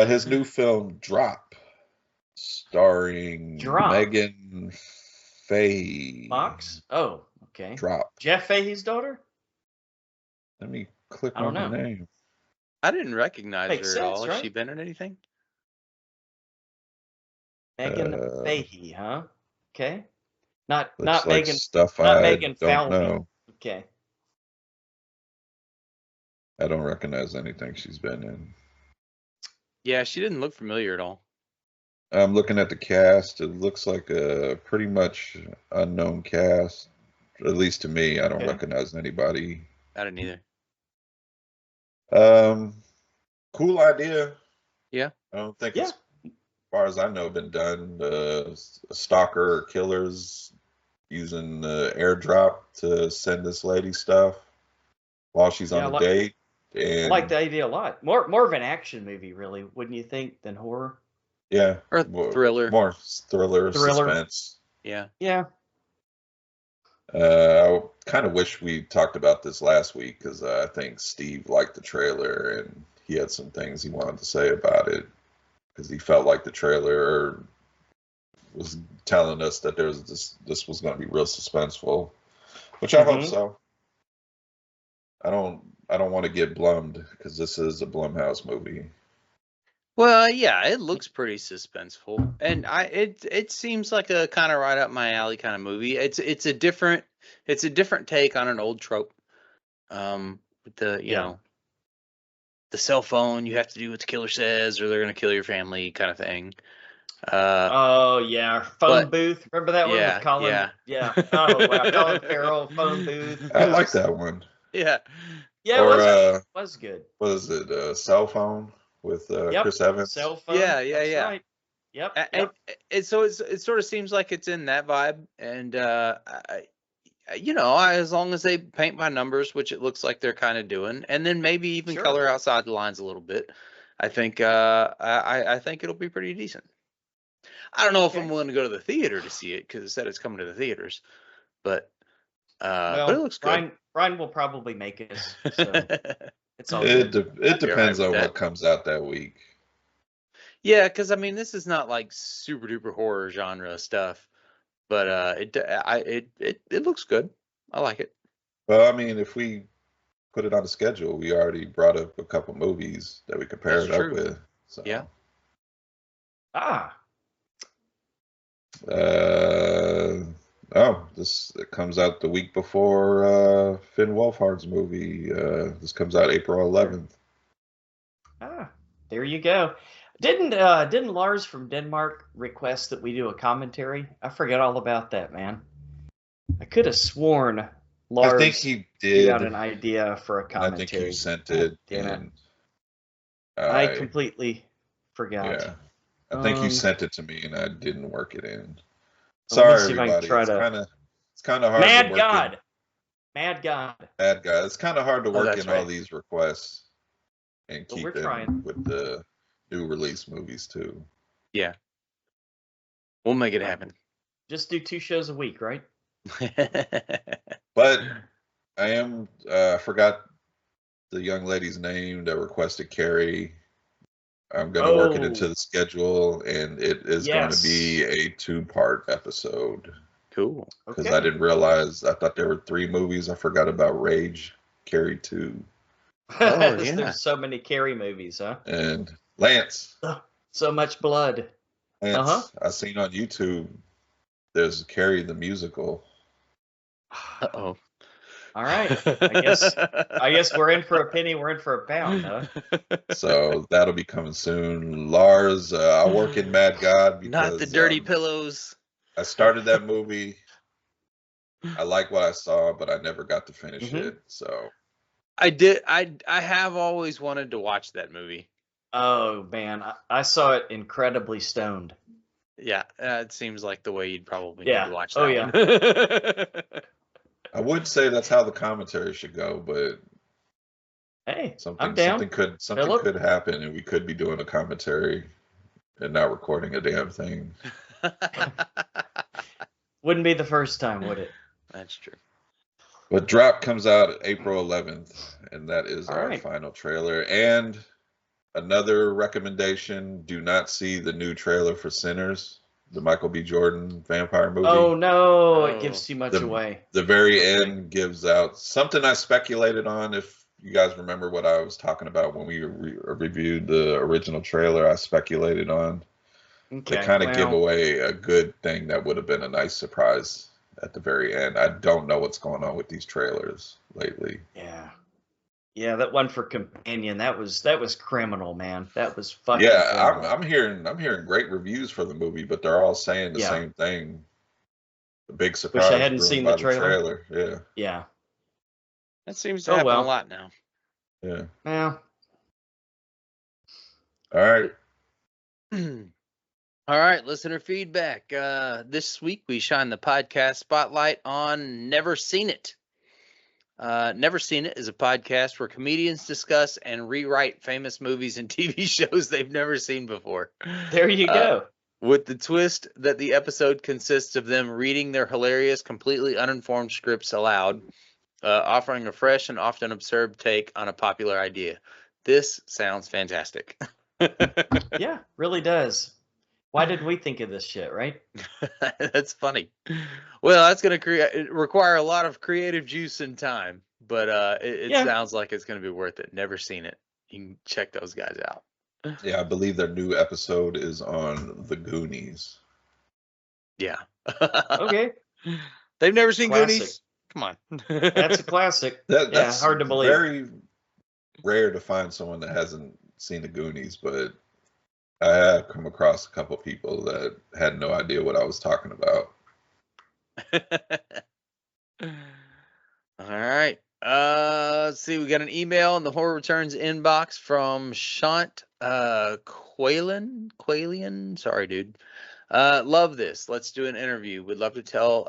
His new film Drop, starring Megan Fahey. Fox? Oh, okay. Drop. Jeff Fahey's daughter? Let me click on her name. I didn't recognize her at all. Right? Has she been in anything? Megan Fahey, huh? Okay. Not Looks like Megan, stuff not I Megan don't Falvey. know. Okay. I don't recognize anything she's been in. Yeah, she didn't look familiar at all. I'm looking at the cast. It looks like a pretty much unknown cast. At least to me, I don't Okay. recognize anybody. I didn't either. Cool idea. Yeah. I don't think Yeah. it's, as far as I know, been done. A stalker or killers using the airdrop to send this lady stuff while she's Yeah, on a date. I And like the idea a lot. More of an action movie, really, wouldn't you think, than horror? yeah, Or thriller. more thriller, Thriller. suspense. Yeah. Yeah. I kind of wish we talked about this last week because I think Steve liked the trailer and he had some things he wanted to say about it because he felt like the trailer was telling us that this was going to be real suspenseful, which I hope so. I don't want to get blummed because this is a Blumhouse movie. Well, yeah, it looks pretty suspenseful, and it seems like a kind of right up my alley kind of movie. It's a different take on an old trope. With the you know the cell phone, you have to do what the killer says, or they're gonna kill your family, kind of thing. Oh yeah, phone booth. Remember that one with Colin? Yeah. Yeah. Oh wow, Colin Farrell, phone booth. I like that one. Yeah. Yeah, it was good. What is it? Cell phone with Chris Evans. Cell phone. Yeah. That's right. Yep. And so it sort of seems like it's in that vibe, and as long as they paint by numbers, which it looks like they're kind of doing, and then maybe even color outside the lines a little bit, I think I think it'll be pretty decent. I don't know if I'm willing to go to the theater to see it because it said it's coming to the theaters, but it looks good. Brian will probably make it. So it's all it good. Depends on what comes out that week. Yeah, because I mean, this is not like super duper horror genre stuff, but it looks good. I like it. Well, I mean, if we put it on the schedule, we already brought up a couple movies that we could pair it up with. So. Yeah. It comes out the week before Finn Wolfhard's movie. This comes out April 11th. There you go. Didn't Lars from Denmark request that we do a commentary? I forget all about that, man. I could have sworn Lars. I think he did. Got an idea for a commentary. I think you sent it. Damn it. I completely forgot. Yeah. I think you sent it to me and I didn't work it in. Sorry, everybody. It's kind of hard. Mad to God. It's kind of hard to work in all these requests and keep them with the new release movies too. Yeah. We'll make it happen. Just do 2 shows a week, right? But I forgot the young lady's name that requested Carrie. I'm going to work it into the schedule, and it is going to be a 2-part episode. Cool. Because I didn't realize, I thought there were 3 movies. I forgot about Rage, Carrie 2. Oh, yeah. There's so many Carrie movies, huh? And Lance. So much blood. Lance, I seen on YouTube, there's Carrie the musical. Uh-oh. All right. I guess we're in for a penny, we're in for a pound, huh? So that'll be coming soon. Lars, I work in Mad God because not the dirty pillows. I started that movie. I like what I saw, but I never got to finish it. So I did. I have always wanted to watch that movie. Oh man, I saw it incredibly stoned. Yeah, it seems like the way you'd probably need to watch that. Oh yeah. I would say that's how the commentary should go, but hey, something could happen, and we could be doing a commentary and not recording a damn thing. Wouldn't be the first time, would it? That's true. But Drop comes out April 11th, and that is our final trailer. And another recommendation: do not see the new trailer for Sinners, the Michael B. Jordan vampire movie. Oh no, it gives too much away. The very end gives out something I speculated on. If you guys remember what I was talking about when we reviewed the original trailer, I speculated on They Okay. kind of give Well, away a good thing that would have been a nice surprise at the very end. I don't know what's going on with these trailers lately. yeah. Yeah, that one for Companion, that was criminal, man. That was fucking Yeah, criminal. I'm hearing great reviews for the movie, but they're all saying the Yeah. same thing. The big Wish I surprise hadn't ruined seen the by the trailer. trailer. Yeah, Yeah. That seems to Oh happen a well. lot now. yeah. Well. All right. All right, listener feedback. This week we shine the podcast spotlight on Never Seen It. Never Seen It is a podcast where comedians discuss and rewrite famous movies and TV shows they've never seen before. There you go. With the twist that the episode consists of them reading their hilarious, completely uninformed scripts aloud, offering a fresh and often absurd take on a popular idea. This sounds fantastic. Yeah, really does. Why did we think of this shit, right? That's funny. Well, that's going to require a lot of creative juice and time, but it Yeah. sounds like it's going to be worth it. Never seen it. You can check those guys out. Yeah, I believe their new episode is on The Goonies. Yeah. Okay. They've never seen Classic. Goonies? Come on. That's a classic. That's hard to believe. Very rare to find someone that hasn't seen The Goonies, but I have come across a couple people that had no idea what I was talking about. All right. Let's see. We got an email in the Horror Returns inbox from Shant Qualian. Sorry, dude. Love this. Let's do an interview. Would love to tell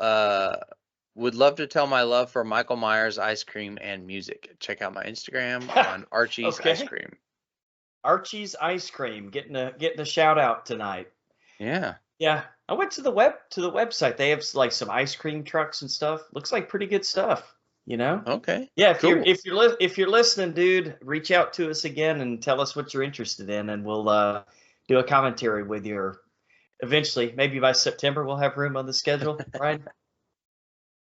my love for Michael Myers ice cream and music. Check out my Instagram on Archie's Okay. Ice Cream. Archie's Ice Cream getting a shout out tonight. Yeah. Yeah, I went to the website. They have like some ice cream trucks and stuff. Looks like pretty good stuff, you know? Okay. Yeah, if Cool. you're listening, dude, reach out to us again and tell us what you're interested in, and we'll do a commentary with you. Or eventually, maybe by September, we'll have room on the schedule, right?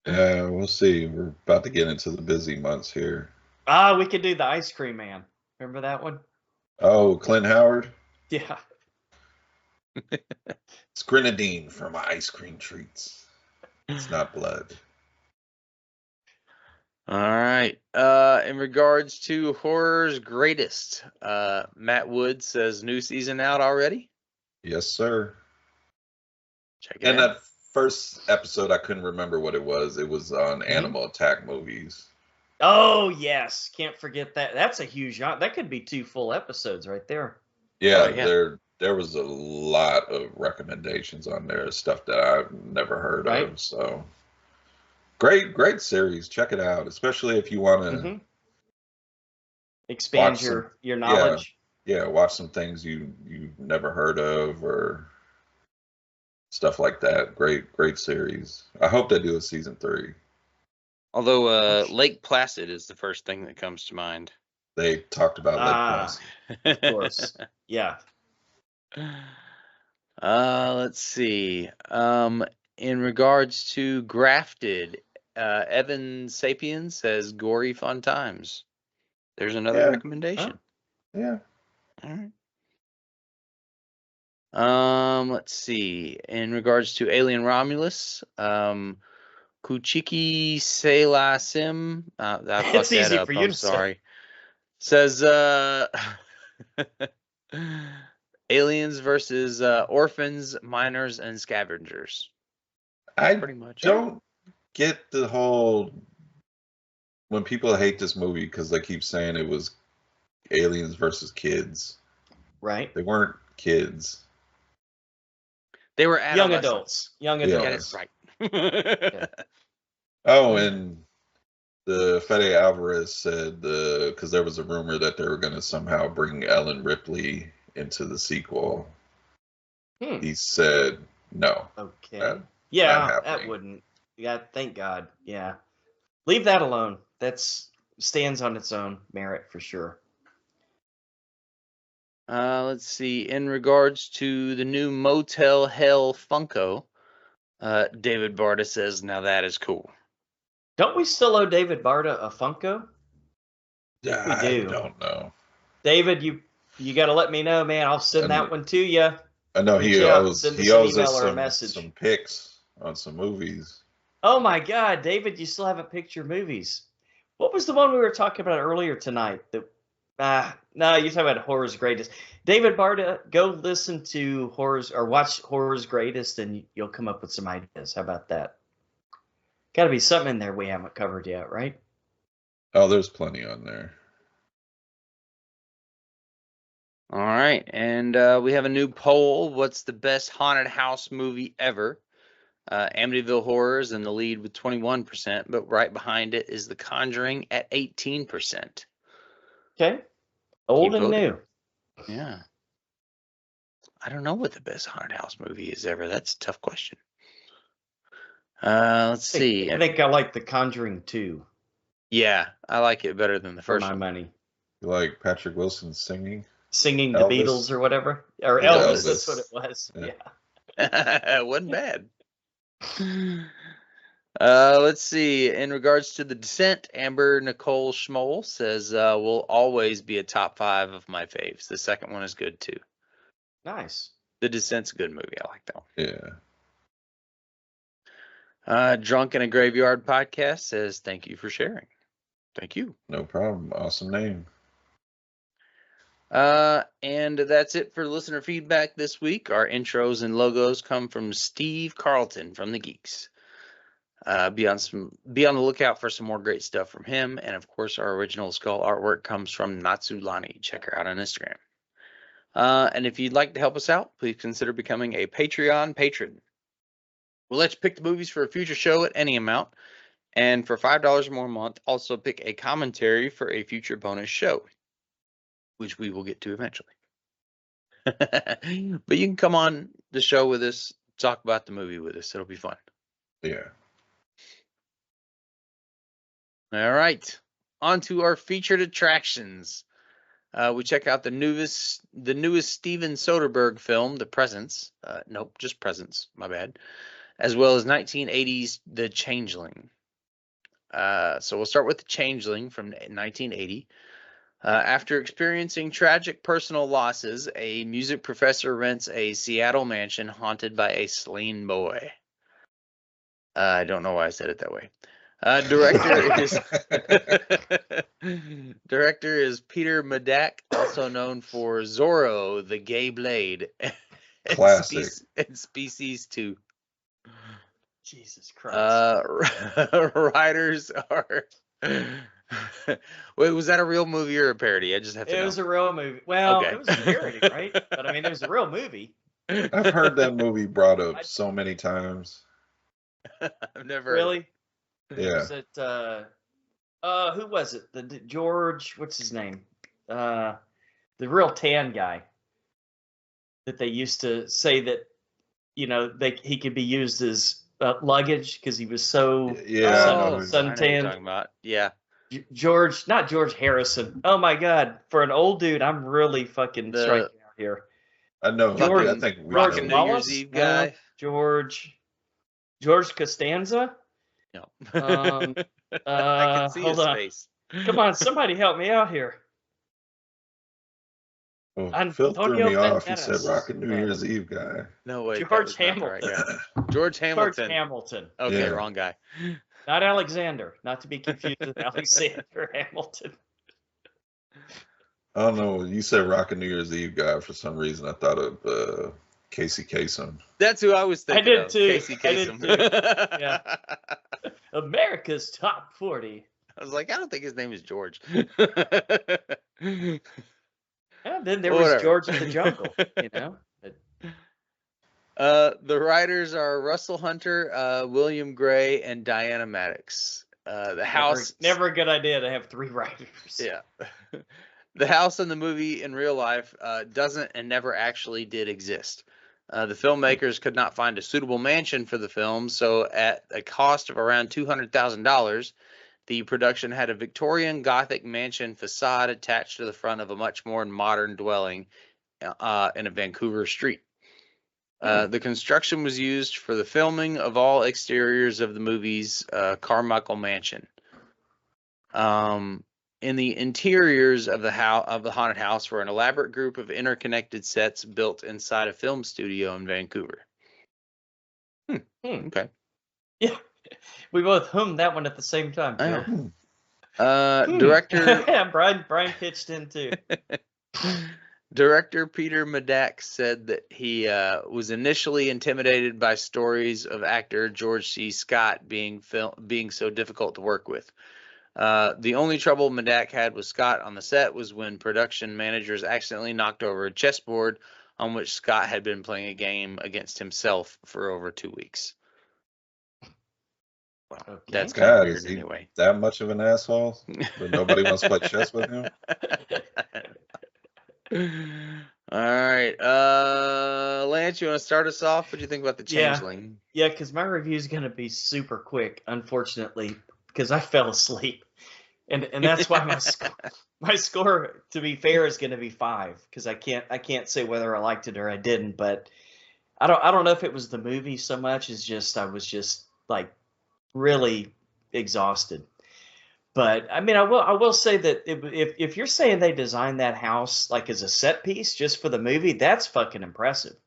Yeah, we'll see. We're about to get into the busy months here. We could do the Ice Cream Man. Remember that one? Oh, Clint Howard? Yeah. It's grenadine for my ice cream treats. It's not blood. All right. In regards to Horror's Greatest, Matt Wood says new season out already. Yes, sir. Check it And out. that first episode, I couldn't remember what it was. It was on Animal Attack movies. Oh yes, can't forget that. That's a huge. That could be 2 full episodes right there. Yeah, Oh, yeah. there was a lot of recommendations on there, stuff that I've never heard Right. of. So great series. Check it out, especially if you want to Expand watch your knowledge. watch some things you've never heard of or stuff like that. Great series. I hope they do a season 3. Although Lake Placid is the first thing that comes to mind. They talked about Lake Placid. Of course. Yeah. Let's see. In regards to Grafted, Evan Sapiens says gory fun times. There's another Yeah. recommendation. Yeah. All right. Let's see. In regards to Alien Romulus, Kuchiki Selasim, I fucked It's that easy up. for you I'm to say. sorry. Says aliens versus orphans, miners, and scavengers. I Pretty much. don't get the whole when people hate this movie because they keep saying it was aliens versus kids. Right. They weren't kids. They were Young adolescents. adults. Young Yeah. adults. Get it right. Oh, and the Fede Alvarez said because there was a rumor that they were going to somehow bring Ellen Ripley into the sequel. He said no. Okay. Not Yeah, happening. that wouldn't. Yeah, thank God. Yeah. Leave that alone. That's stands on its own merit for sure. Let's see. In regards to the new Motel Hell Funko, David Barta says, now that is cool. Don't we still owe David Barta a Funko? Yeah, we I do. don't know. David, you got to let me know, man. I'll send that one to you. I know reach out, send us he an owes email us or a message. some picks on some movies. Oh my God, David, you still haven't picked your movies. What was the one we were talking about earlier tonight? No, you're talking about Horror's Greatest. David Barta, go listen to Horror's or watch Horror's Greatest, and you'll come up with some ideas. How about that? Got to be something in there we haven't covered yet, right? Oh, there's plenty on there. All right, and we have a new poll. What's the best haunted house movie ever? Amityville Horror is in the lead with 21%, but right behind it is The Conjuring at 18%. Okay. Old Keep and voting. new. Yeah. I don't know what the best haunted house movie is ever. That's a tough question. Let's see. I think I like The Conjuring 2 Yeah, I like it better than the for first my one. You like Patrick Wilson singing? Singing Elvis? the Beatles or whatever. Or Yeah, Elvis, Elvis. that's what it was. Yeah. Yeah. It wasn't bad. Let's see. In regards to The Descent, Amber Nicole Schmoll says will always be a top 5 of my faves. The second one is good too. Nice. The Descent's a good movie. I like that one. Yeah. Drunk in a Graveyard podcast says thank you for sharing. Thank you. No problem. Awesome name. And that's it for listener feedback this week. Our intros and logos come from Steve Carlton from the Geeks. Be on the lookout for some more great stuff from him. And of course, our original skull artwork comes from Natsulani. Check her out on Instagram. And if you'd like to help us out, please consider becoming a Patreon patron. We'll let you pick the movies for a future show at any amount. And for $5 or more a month, also pick a commentary for a future bonus show, which we will get to eventually. But you can come on the show with us, talk about the movie with us. It'll be fun. Yeah. All right. On to our featured attractions. We check out the newest Steven Soderbergh film, The Presence. Nope, just Presence. My bad. As well as 1980's The Changeling. So we'll start with The Changeling from 1980. After experiencing tragic personal losses, a music professor rents a Seattle mansion haunted by a slain boy. I don't know why I said it that way. Director is Peter Medak, also known for Zorro, the Gay Blade, Classic. and Species 2. Jesus Christ. Writers are. Wait, was that a real movie or a parody? I just have to know. It was a real movie. Well, Okay. it was a parody, right? But I mean, it was a real movie. I've heard that movie brought up so many times. I've never Really? Yeah. Was it who was it? The George, what's his name? The real tan guy that they used to say that, you know, he could be used as luggage because he was so Yeah, I know who- I know what you're suntanned. talking about. Yeah. Not George Harrison. Oh my God! For an old dude, I'm really fucking striking out here. I know. George- I think we Rockin' know. New Year's Eve guy. George Costanza. No. Um, I can see hold his on. face. Come on, somebody help me out here. Well, Phil Antonio threw me off. He said Banderas. Rockin' New Year's Eve guy. No, wait. George that was not the right Hamilton. guy. George Hamilton. George Hamilton. Okay, Yeah. wrong guy. Not Alexander. Not to be confused with Alexander Hamilton. I don't know. You said Rockin' New Year's Eve guy. For some reason, I thought of Casey Kasem. That's who I was thinking did of. too. Casey I did Kasem. Yeah. America's Top 40. I was like, I don't think his name is George. And then there was Whatever. George in the Jungle, you know? The writers are Russell Hunter, William Gray, and Diana Maddox. The house Never a good idea to have 3 writers. Yeah. The house in the movie in real life doesn't and never actually did exist. The filmmakers could not find a suitable mansion for the film, so at a cost of around $200,000, the production had a Victorian Gothic mansion facade attached to the front of a much more modern dwelling in a Vancouver street. The construction was used for the filming of all exteriors of the movie's Carmichael Mansion. In the interiors of the haunted house were an elaborate group of interconnected sets built inside a film studio in Vancouver. Okay. Yeah, we both hummed that one at the same time, Phil. Director. Yeah, Brian pitched in too. Director Peter Medak said that he was initially intimidated by stories of actor George C. Scott being so difficult to work with. The only trouble Medak had with Scott on the set was when production managers accidentally knocked over a chessboard on which Scott had been playing a game against himself for over 2 weeks. Well, Okay. that's kind of God, weird is he anyway. that much of an asshole? But nobody wants to play chess with him? All right. Lance, you want to start us off? What do you think about the Changeling? Yeah, because my review is going to be super quick, unfortunately, because I fell asleep. And that's why my score, to be fair, is going to be 5, because I can't say whether I liked it or I didn't. But I don't know if it was the movie so much as just I was just like really exhausted. But I mean, I will say that if you're saying they designed that house like as a set piece just for the movie, that's fucking impressive.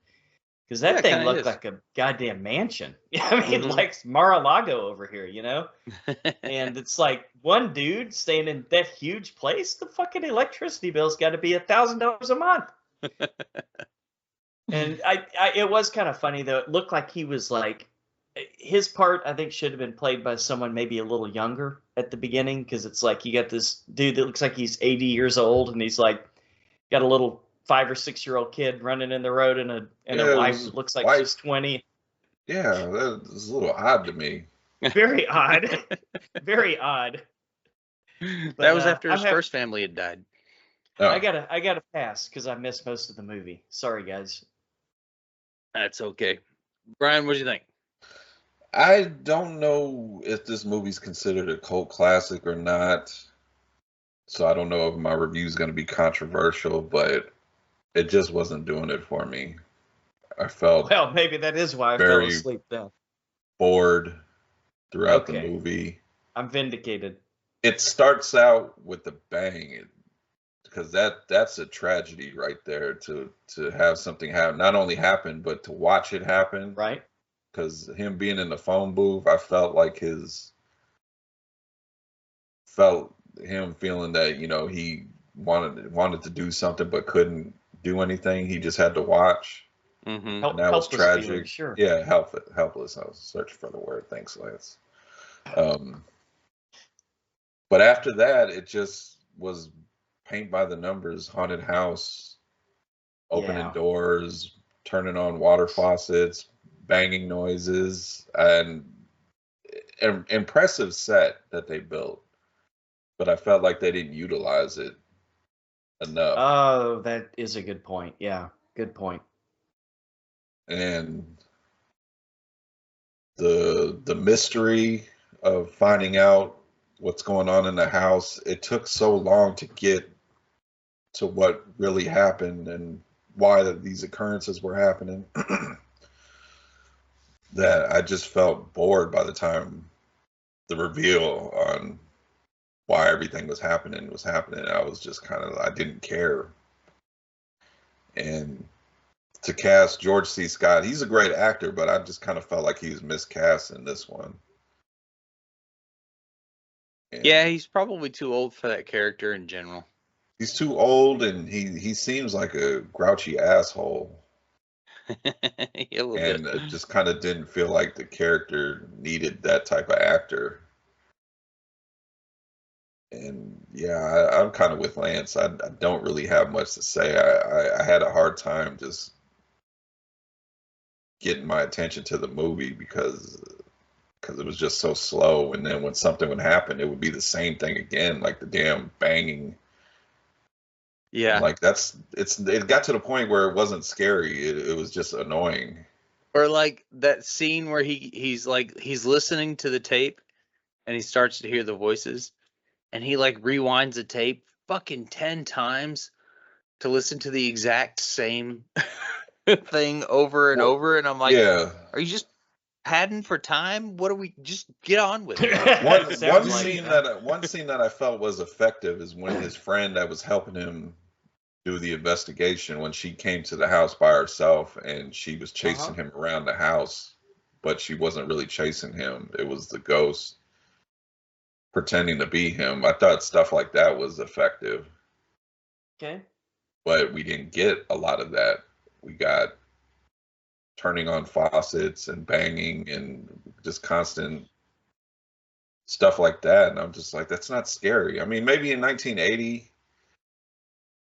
Because that thing looked like a goddamn mansion. I mean, like Mar-a-Lago over here, you know? And it's like one dude staying in that huge place. The fucking electricity bill's got to be $1,000 a month. And it was kind of funny though. It looked like he was like, his part I think should have been played by someone maybe a little younger at the beginning, because it's like you got this dude that looks like he's 80 years old and he's like got a little 5 or 6 year old kid running in the road and a wife that looks like she's 20. Yeah, that was a little odd to me. Very odd. Very odd. But, that was after his first family had died. Oh. I gotta pass because I missed most of the movie. Sorry, guys. That's okay. Brian, what do you think? I don't know if this movie's considered a cult classic or not, so I don't know if my review is going to be controversial, but it just wasn't doing it for me. I felt maybe that is why I fell asleep then. Bored throughout the movie. I'm vindicated. It starts out with a bang, because that's a tragedy right there to have something happen, not only happen, but to watch it happen. Right. Because him being in the phone booth, I felt like him feeling that, you know, he wanted to do something but couldn't do anything. He just had to watch. And that was tragic. Feeling, sure. Yeah, helpless. I was searching for the word. Thanks, Lance. But after that, it just was paint by the numbers, haunted house, opening doors, turning on water faucets, banging noises, and an impressive set that they built, but I felt like they didn't utilize it enough. Oh, that is a good point. Yeah, good point. And the mystery of finding out what's going on in the house, it took so long to get to what really happened and why these occurrences were happening that I just felt bored by the time the reveal on why everything was happening. I was just I didn't care. And to cast George C. Scott, he's a great actor, but I just kind of felt like he was miscast in this one. And yeah, he's probably too old for that character in general. He's too old, and he seems like a grouchy asshole. And it just kind of didn't feel like the character needed that type of actor. And yeah, I'm kind of with Lance. I don't really have much to say. I had a hard time just getting my attention to the movie because it was just so slow. And then when something would happen, it would be the same thing again, like the damn banging. Yeah, like it got to the point where it wasn't scary. It was just annoying. Or like that scene where he's listening to the tape and he starts to hear the voices and he like rewinds the tape fucking 10 times to listen to the exact same thing over and over. And I'm like, yeah, are you just padding for time? What do we just get on with it? One Sounds like scene that. one scene that I felt was effective is when his friend that was helping him do the investigation, when she came to the house by herself and she was chasing him around the house, but she wasn't really chasing him. It was the ghost pretending to be him. I thought stuff like that was effective, Okay. but we didn't get a lot of that. We got turning on faucets and banging and just constant stuff like that. And I'm just like, that's not scary. I mean, maybe in 1980,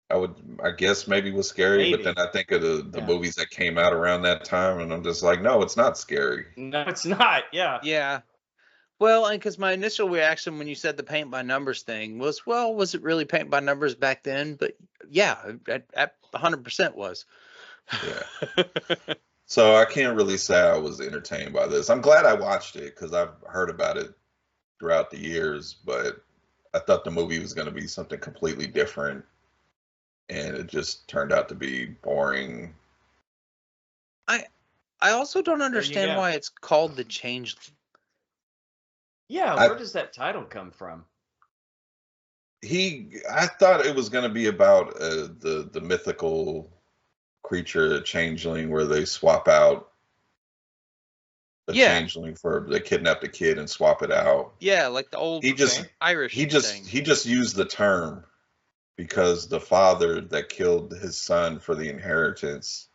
I guess maybe was scary, but then Maybe. I think of the Yeah. movies that came out around that time, and I'm just like, no, it's not scary. No, it's not. Yeah. Yeah. Well, and because my initial reaction when you said the paint by numbers thing was, well, was it really paint by numbers back then? But yeah, at 100% was. Yeah. So I can't really say I was entertained by this. I'm glad I watched it because I've heard about it throughout the years, but I thought the movie was going to be something completely different, and it just turned out to be boring. I also don't There you understand go. why it's called The Changeling. Yeah. I- Where does that title come from? I thought it was going to be about the mythical creature changeling, where they swap out a Yeah. changeling they kidnap the kid and swap it out. Yeah, like the old He just Irish he thing. just used the term because the father that killed his son for the inheritance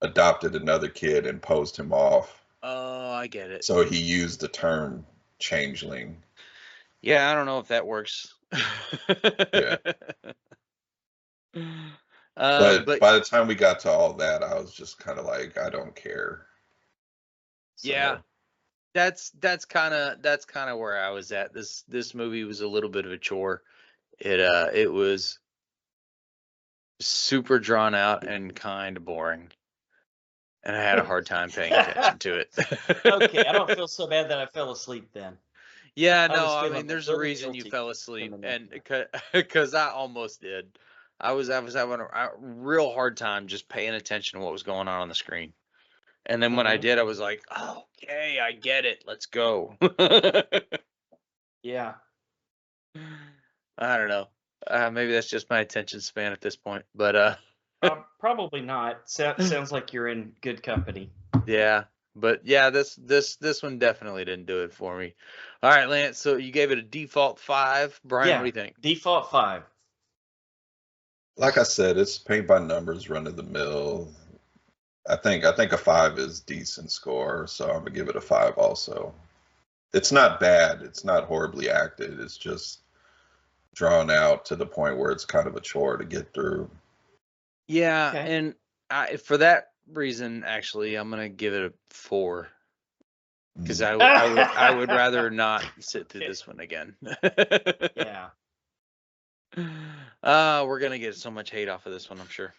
adopted another kid and posed him off. Oh, I get it. So he used the term changeling. Yeah, I don't know if that works. Yeah. But But by the time we got to all that, I was just kind of like, I don't care. So, yeah, that's kind of where I was at. This movie was a little bit of a chore. It was super drawn out and kind of boring, and I had a hard time paying attention to it. Okay. I don't feel so bad that I fell asleep then. Yeah, I no, was I feeling mean, a there's a little reason you guilty fell asleep, coming and in. because I almost did. I was having a real hard time just paying attention to what was going on the screen. And then when I did, I was like, okay, I get it. Let's go. Yeah. I don't know. Maybe that's just my attention span at this point. But Probably not. Sounds like you're in good company. yeah. But yeah, this one definitely didn't do it for me. All right, Lance. So you gave it a default 5. Brian, Yeah. what do you think? Default 5. like I said, it's paint by numbers, run of the mill. I think a 5 is decent score, so I'm gonna give it a 5 also. It's not bad. It's not horribly acted. It's just drawn out to the point where it's kind of a chore to get through. Yeah, Okay. and for that reason, actually, I'm gonna give it a 4 because Mm. I would rather not sit through Okay. this one again. Yeah. We're gonna get so much hate off of this one, I'm sure.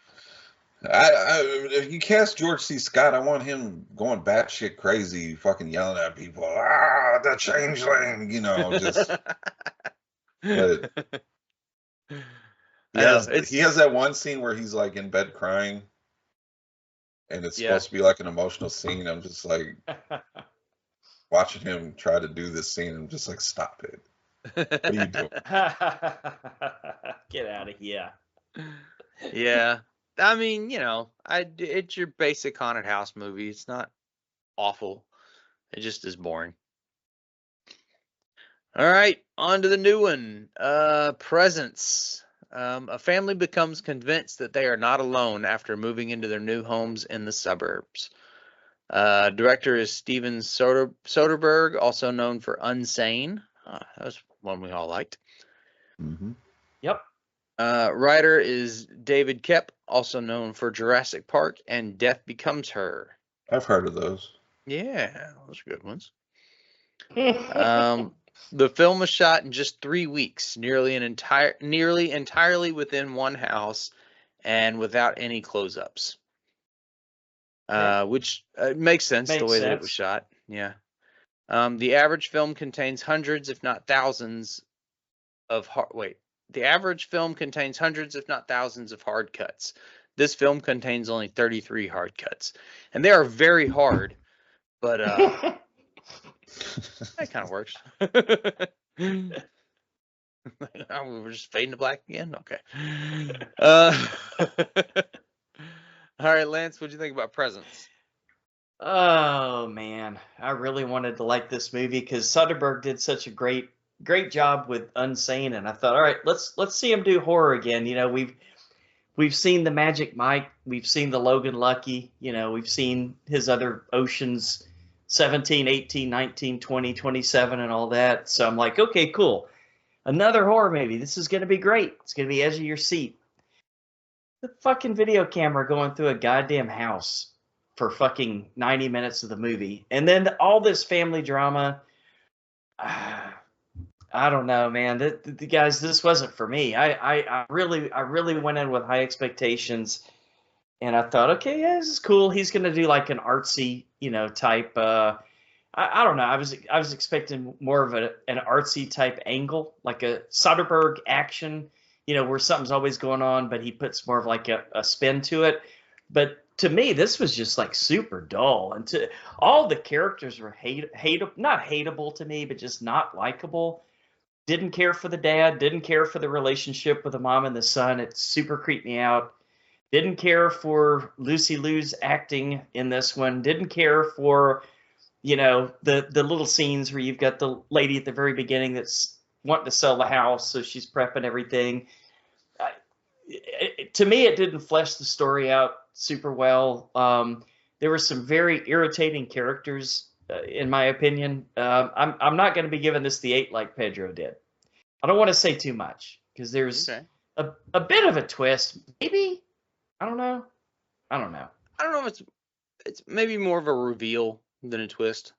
If you cast George C. Scott, I want him going batshit crazy, fucking yelling at people, the changeling, just. But I know it's he has that one scene where he's like in bed crying, and it's yeah. supposed to be like an emotional scene. I'm just like watching him try to do this scene. I'm just like, stop it. What are you doing? Get out of here. Yeah. I mean, it's your basic haunted house movie. It's not awful. It just is boring. All right, on to the new one. Presence. A family becomes convinced that they are not alone after moving into their new homes in the suburbs. Director is Steven Soderbergh, also known for Unsane. That was one we all liked. Mm-hmm. Yep. Writer is David Koepp, also known for Jurassic Park and Death Becomes Her. I've heard of those. Yeah, those are good ones. The film was shot in just 3 weeks, nearly entirely within one house and without any close-ups. Which makes sense the way that it was shot. Yeah. The average film contains hundreds, if not thousands, of the average film contains hundreds, if not thousands, of hard cuts. This film contains only 33 hard cuts, and they are very hard But that kind of works. We're just fading to black again. Okay. All right, Lance, what'd you think about Presents? Oh man, I really wanted to like this movie because Soderbergh did such a great job with Unsane, and I thought, all right, let's see him do horror again. You know, we've seen the Magic Mike, we've seen the Logan Lucky, you know, we've seen his other Oceans 17, 18, 19, 20, 27, and all that. So I'm like, okay, cool. Another horror movie. This is going to be great. It's going to be edge of your seat. The fucking video camera going through a goddamn house for fucking 90 minutes of the movie. And then all this family drama. I don't know, man. The guys, this wasn't for me. I really went in with high expectations. And I thought, okay, yeah, this is cool. He's going to do like an artsy, you know, type. I don't know. I was expecting more of an artsy type angle, like a Soderbergh action, you know, where something's always going on, but he puts more of like a spin to it. But to me, this was just like super dull, and to all the characters were not hateable to me, but just not likable. Didn't care for the dad. Didn't care for the relationship with the mom and the son. It super creeped me out. Didn't care for Lucy Liu's acting in this one. Didn't care for, you know, the little scenes where you've got the lady at the very beginning that's wanting to sell the house, so she's prepping everything. To me, it didn't flesh the story out super well. There were some very irritating characters, in my opinion. I'm not going to be giving this the 8 like Pedro did. I don't want to say too much because there's a bit of a twist, maybe. I don't know. I don't know if it's maybe more of a reveal than a twist.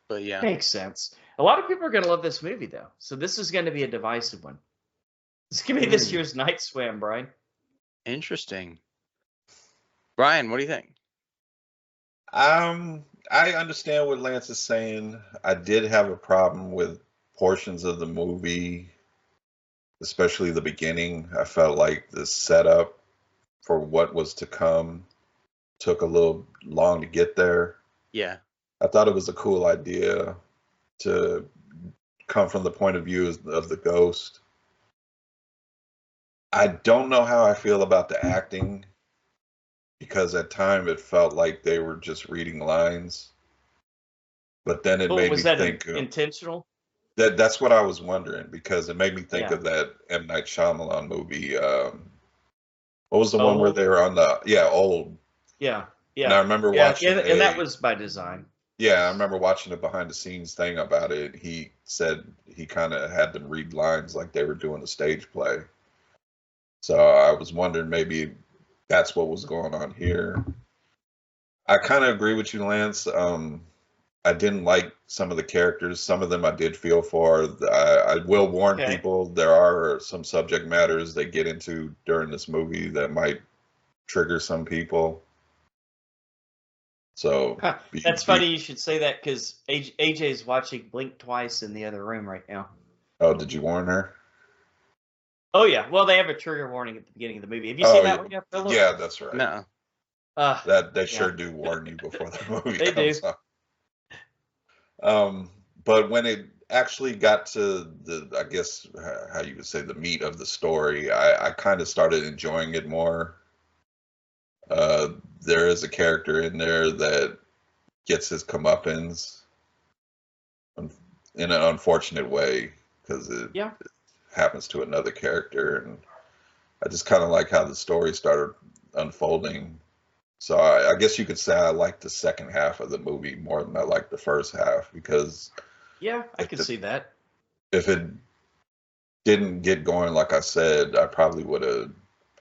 But yeah. Makes sense. A lot of people are going to love this movie, though. So this is going to be a divisive one. This could be this year's Night Swim, Brian. Interesting. Brian, what do you think? I understand what Lance is saying. I did have a problem with portions of the movie, especially the beginning. I felt like the setup for what was to come took a little long to get there. Yeah. I thought it was a cool idea to come from the point of view of the ghost. I don't know how I feel about the acting, because at times it felt like they were just reading lines. But then it made me think intentional? That's what I was wondering, because it made me think of that M. Night Shyamalan movie. What was the one where they were on the Old? Yeah. And I remember watching and that was by design. Yeah, I remember watching a behind the scenes thing about it. He said he kind of had them read lines like they were doing a stage play. So I was wondering maybe that's what was going on here. I kind of agree with you, Lance. I didn't like some of the characters. Some of them I did feel for. I will warn people, there are some subject matters they get into during this movie that might trigger some people. So that's funny you should say that, because AJ's watching Blink Twice in the other room right now. Oh, did you warn her? Oh yeah, well they have a trigger warning at the beginning of the movie. Have you seen that one yet, Philip? Yeah, that's right. No. That they sure do warn you before the movie they comes out. But when it actually got to the, I guess how you would say, the meat of the story, I kind of started enjoying it more. There is a character in there that gets his comeuppance in an unfortunate way, because it happens to another character, and I just kind of like how the story started unfolding. So I guess you could say I like the second half of the movie more than I like the first half, because I could see that. If it didn't get going, like I said, I probably would have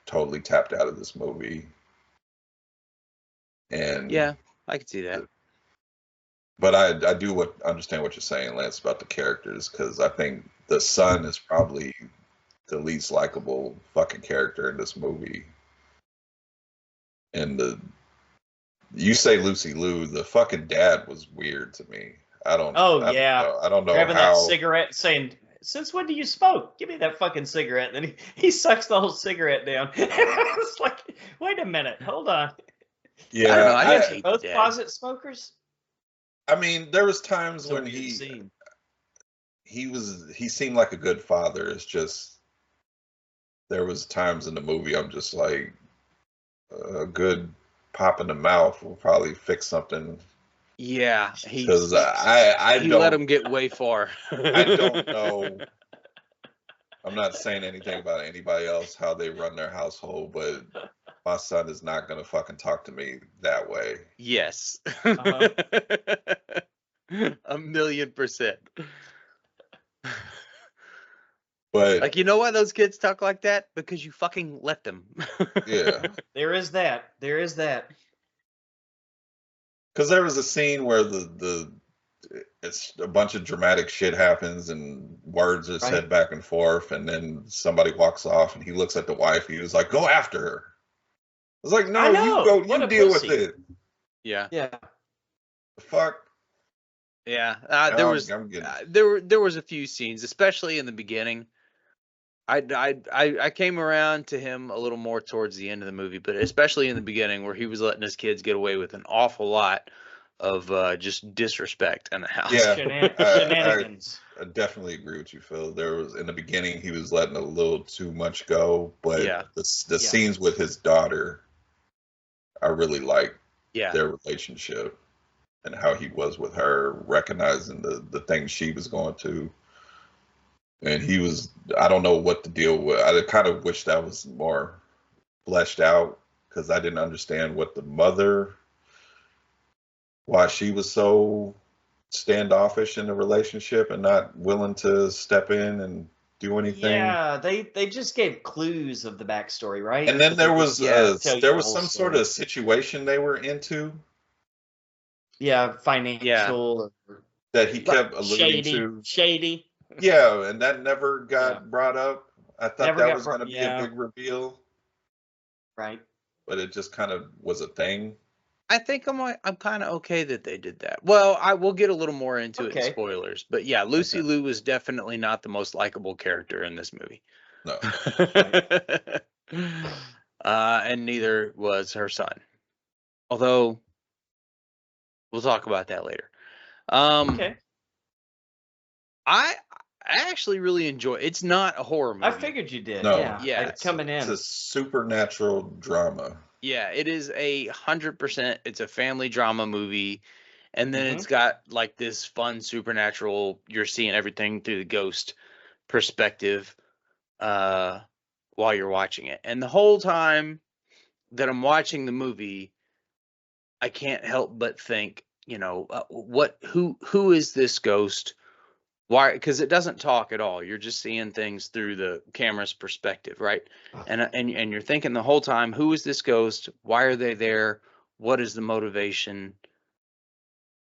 totally tapped out of this movie. And yeah, I could see that. But I do understand what you're saying, Lance, about the characters, because I think the son is probably the least likable fucking character in this movie. And you say Lucy Liu, the fucking dad was weird to me. I don't know. I don't know grabbing how. That cigarette, saying, "Since when do you smoke? Give me that fucking cigarette." And then he sucks the whole cigarette down. It's like, wait a minute, hold on. Yeah, I don't know. I didn't Wait, hate both the dad. closet smokers? I mean, there was times It's a when weird scene. he seemed like a good father. It's just there was times in the movie I'm just like a good pop in the mouth will probably fix something. Yeah, Because I he let don't him get way far. I don't know. I'm not saying anything about anybody else how they run their household, but my son is not gonna fucking talk to me that way. Yes. Uh-huh. 1,000,000%. But Like, you know why those kids talk like that? Because you fucking let them. yeah, There is that. There is that. because there was a scene where it's a bunch of dramatic shit happens and words are said Right. back and forth, and then somebody walks off and he looks at the wife. He was like, "Go after her." I was like, "No, I know. you go, What you a deal pussy. with it." Yeah. Yeah. The fuck. Yeah. I'm getting. There was a few scenes, especially in the beginning. I came around to him a little more towards the end of the movie, but especially in the beginning where he was letting his kids get away with an awful lot of just disrespect in the house. Yeah, Shenanigans. I definitely agree with you, Phil. There was in the beginning he was letting a little too much go, but Yeah. the scenes with his daughter, I really like Yeah. their relationship and how he was with her, recognizing the things she was going to. And he was, I don't know what the deal was. I kind of wish that was more fleshed out because I didn't understand what the mother, why she was so standoffish in the relationship and not willing to step in and do anything. Yeah, they just gave clues of the backstory, right? And then But they there didn't was tell you there the was whole some sort story. of situation they were into Yeah, financial or that he kept alluding shady. to. Shady. Yeah, and that never Yeah. got brought up. I thought Never that got was going to be a yeah, big reveal, right. but it just kind of was a thing. I think I'm kind of okay that they did that. Well, I will get a little more into it in Okay. spoilers, but yeah, Lucy Okay. Liu was definitely not the most likable character in this movie. No. And neither was her son. Although we'll talk about that later. Okay. I actually really enjoy. It's not a horror movie. I figured you did. No. Yeah. Yeah. Like coming It's in. a supernatural drama. Yeah, it is 100%. It's a family drama movie, and then Mhm. it's got like this fun supernatural. You're seeing everything through the ghost perspective, while you're watching it, and the whole time that I'm watching the movie, I can't help but think, who is this ghost? Why? Because it doesn't talk at all. You're just seeing things through the camera's perspective, right? And you're thinking the whole time, who is this ghost? Why are they there? What is the motivation?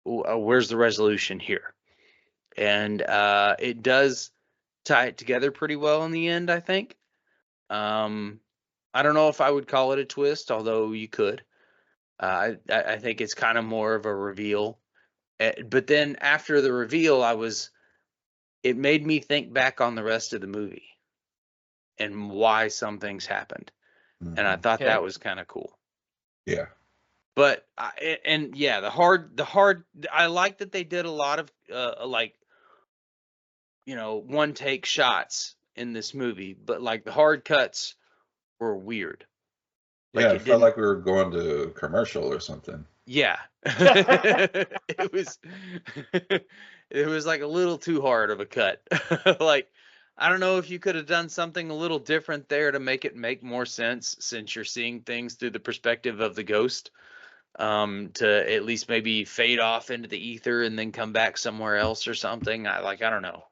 Where's the resolution here? And it does tie it together pretty well in the end, I think. I don't know if I would call it a twist, although you could. I think it's kind of more of a reveal. But then after the reveal, it made me think back on the rest of the movie and why some things happened. And I Mhm. thought that Okay. was kind of cool. Yeah. But yeah, the hard, I like that they did a lot of like, one take shots in this movie, but like the hard cuts were weird. Yeah, Like it it felt didn't, like we were going to a commercial or something. yeah. It was it was like a little too hard of a cut. Like, I don't know if you could have done something a little different there to make it make more sense, since you're seeing things through the perspective of the ghost, to at least maybe fade off into the ether and then come back somewhere else or something. I don't know,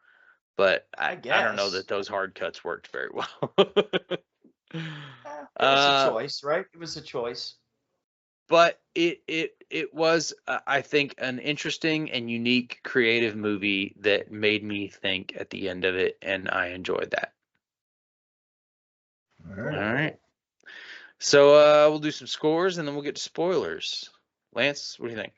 but I I don't know guess. that those hard cuts worked very well. It was a uh choice, right? It was a choice. but it was, I think, an interesting and unique creative movie that made me think at the end of it, and I enjoyed that. All All right. right, so we'll do some scores and then we'll get to spoilers. Lance, what do you think?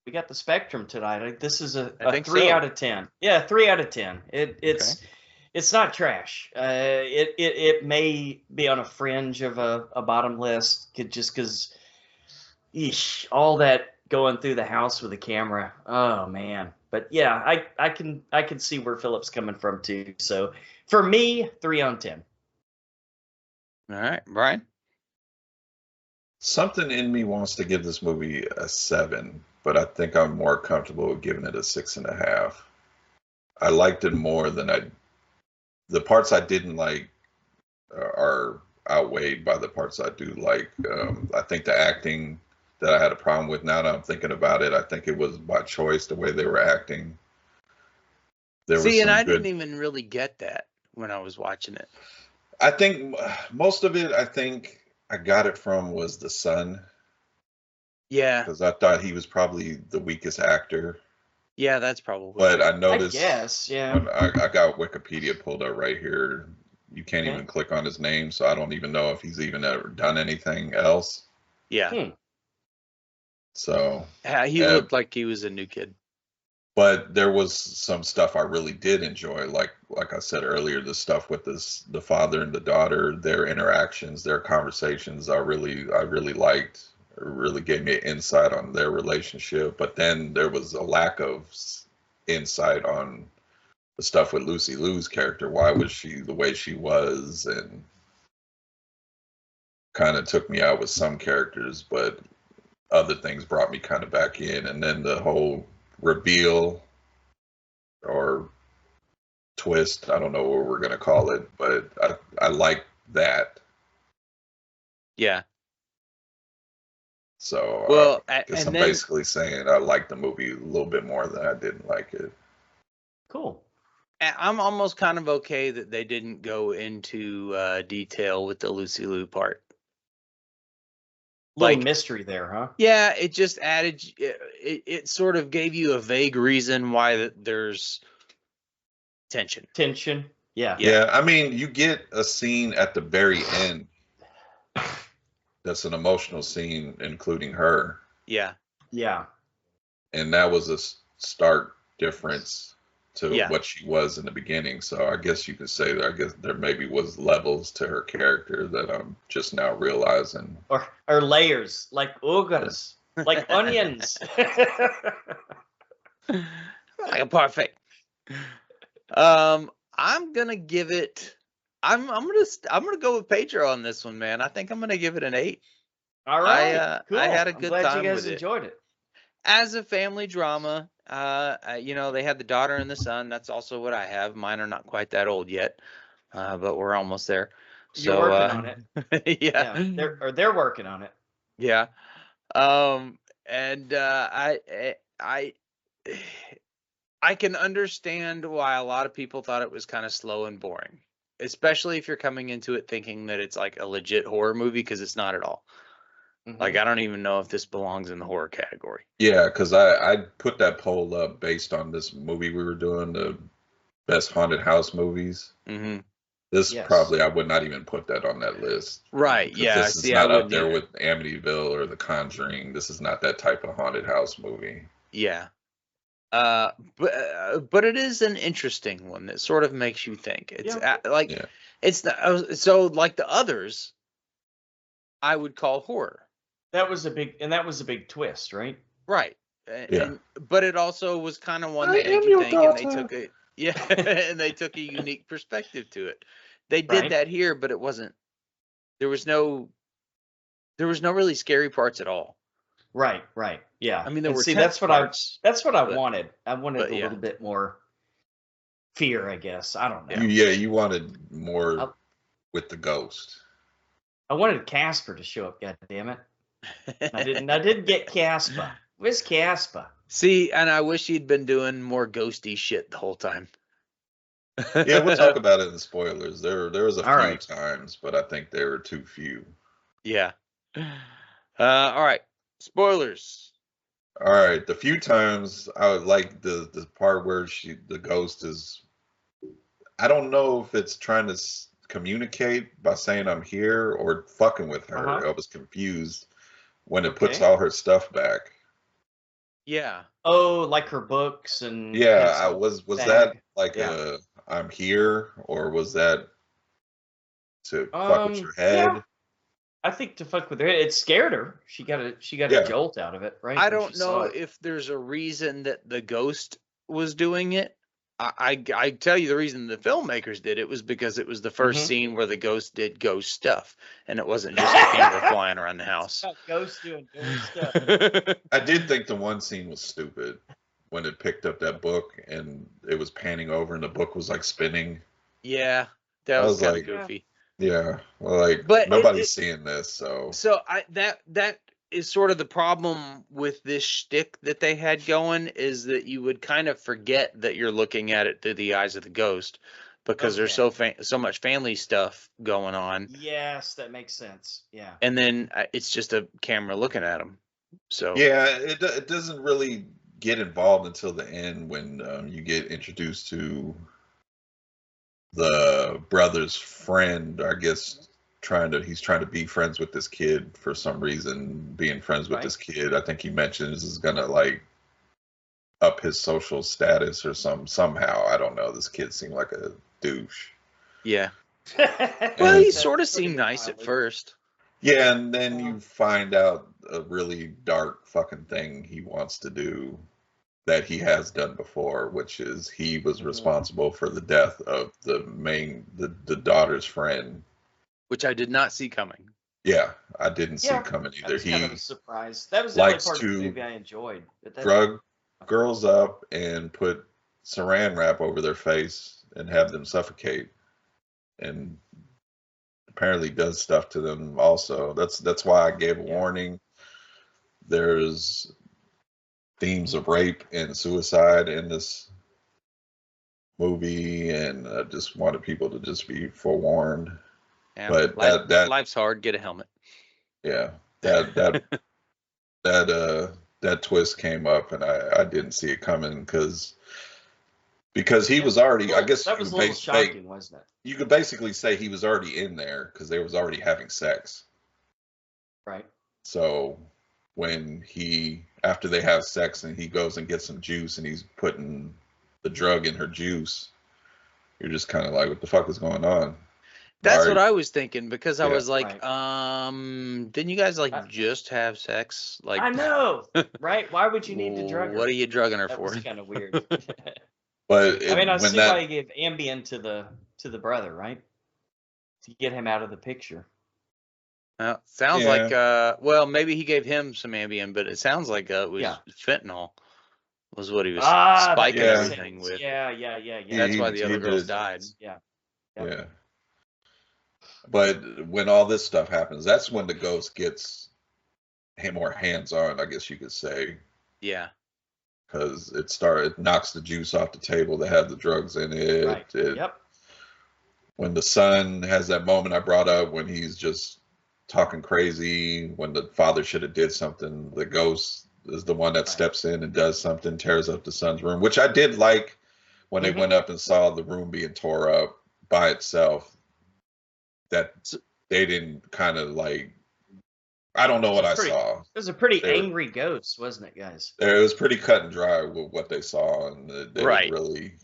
We got the spectrum tonight. This is I a think 3 so. out of 10. Yeah, 3 out of 10. It's not trash. It may be on a fringe of a bottom list just because Eesh, all that going through the house with the camera. Oh man. But yeah, I can see where Philip's coming from too. So for me, 3 on 10. All right, Brian. Something in me wants to give this movie a 7, but I think I'm more comfortable with giving it a 6.5. I liked it more than the parts I didn't like are outweighed by the parts I do like. I think the acting that I had a problem with, now that I'm thinking about it, I think it was by choice the way they were acting. See, and I didn't even really get that when I was watching it. I think most of it, I got it from was the son. Yeah. Because I thought he was probably the weakest actor. Yeah, that's probably. But I noticed. Yes, yeah. I got Wikipedia pulled up right here. You can't even click on his name, so I don't even know if he's even ever done anything else. Yeah. So. He looked like he was a new kid. But there was some stuff I really did enjoy, like I said earlier, the stuff with the father and the daughter, their interactions, their conversations. I really liked. It really gave me an insight on their relationship. But then there was a lack of insight on the stuff with Lucy Liu's character. Why was she the way she was, and kind of took me out with some characters, but other things brought me kind of back in. And then the whole reveal or twist, I don't know what we're gonna call it, but I like that. Yeah. So well, I guess I'm basically saying I like the movie a little bit more than I didn't like it. Cool. I'm almost kind of okay that they didn't go into detail with the Lucy Liu part. Little mystery there, huh? Yeah, it just added. It sort of gave you a vague reason why there's tension. Yeah. Yeah, I mean, you get a scene at the very end that's an emotional scene, including her. Yeah. Yeah. And that was a stark difference to what she was in the beginning. So I guess you could say that there maybe was levels to her character that I'm just now realizing. Or layers, like ogres, like onions. Like a parfait. I'm gonna give it. I'm gonna go with Pedro on this one, man. I think I'm gonna give it an 8. All right, cool. I had a good time with it. Glad you guys enjoyed it. As a family drama, they had the daughter and the son. That's also what I have. Mine are not quite that old yet, but we're almost there. You're working on it. Yeah. They're working on it. Yeah. And I can understand why a lot of people thought it was kind of slow and boring, especially if you're coming into it thinking that it's like a legit horror movie, because it's not at all. Mm-hmm. Like, I don't even know if this belongs in the horror category. Yeah, because I put that poll up based on this movie we were doing, the best haunted house movies. Mm-hmm. This probably, I would not even put that on that list. Right, yeah. This is not up there with Amityville or The Conjuring. This is not that type of haunted house movie. Yeah. But it is an interesting one that sort of makes you think. It's it's so like the others, I would call horror. That was a big twist, right? Right. But it also was kind of one that made you think, and they took and they took a unique perspective to it. They did that here, but it wasn't. There was no really scary parts at all. Right. Yeah. I mean, there were that's what parts, I wanted. I wanted a little bit more fear, I guess. I don't know. You wanted more with the ghost. I wanted Casper to show up. God damn it! I didn't get Casper. Where's Casper? See, and I wish he'd been doing more ghosty shit the whole time. Yeah, we'll talk about it in the spoilers. There was a few times, but I think there were too few. Yeah. All right. Spoilers. All right. The few times I would like the part where the ghost is. I don't know if it's trying to communicate by saying I'm here or fucking with her. I was confused when it puts all her stuff back. Yeah. Oh, like her books and. Yeah, was that like I'm here, or was that to fuck with your head? Yeah. I think to fuck with her, it scared her. She got a Yeah. jolt out of it, right? I when she don't saw know it. if there's a reason that the ghost was doing it. I tell you the reason the filmmakers did it was because it was the first scene where the ghost did ghost stuff, and it wasn't just a camera flying around the house. Ghost doing ghost stuff. I did think the one scene was stupid when it picked up that book and it was panning over and the book was like spinning. Yeah, that I was was kind of like, goofy. yeah, well, like But nobody's seeing this, so So that is sort of the problem with this shtick that they had going, is that you would kind of forget that you're looking at it through the eyes of the ghost, because there's so much family stuff going on. Yes, that makes sense. Yeah. And then it's just a camera looking at them. So yeah, it doesn't really get involved until the end when you get introduced to the brother's friend, I guess. He's trying to be friends with this kid for some reason. Being friends with this kid, I think he mentions, is gonna like up his social status or somehow. I don't know. This kid seemed like a douche. Yeah. Well, he sort of seemed nice at first. Yeah, and then you find out a really dark fucking thing he wants to do that he has done before, which is he was responsible for the death of the daughter's friend. Which I did not see coming. Yeah, I didn't see coming either. That was kind of a surprise. That was the likes only part of the to movie I enjoyed. But drug girls up and put saran wrap over their face and have them suffocate, and apparently does stuff to them also. That's why I gave a warning. There's themes of rape and suicide in this movie, and I just wanted people to just be forewarned. Yeah, but life's hard. Get a helmet. Yeah, that twist came up, and I didn't see it coming because he was already. I guess that was a little shocking, wasn't it? You could basically say he was already in there because they was already having sex. Right. So when after they have sex and he goes and gets some juice and he's putting the drug in her juice, you're just kind of like, what the fuck is going on? That's what I was thinking, because I was like, didn't you guys just have sex? Like, I know, right? Why would you need to drug her? What are you drugging her for? That was kind of weird. But I mean, I see why you gave Ambien to the brother, right? To get him out of the picture. Sounds like well, maybe he gave him some Ambien, but it sounds like it was fentanyl was what he was spiking everything with. Yeah. That's why the other girls died. Yeah. Yeah. But when all this stuff happens, that's when the ghost gets more hands-on, I guess you could say. Yeah. Because it knocks the juice off the table that had the drugs in it. Right. When the son has that moment I brought up, when he's just talking crazy, when the father should have did something, the ghost is the one that steps in and does something, tears up the son's room, which I did like when they went up and saw the room being tore up by itself. That they didn't kind of like, I don't know what I saw. It was a pretty angry ghost, wasn't it, guys? It was pretty cut and dry with what they saw, and they didn't really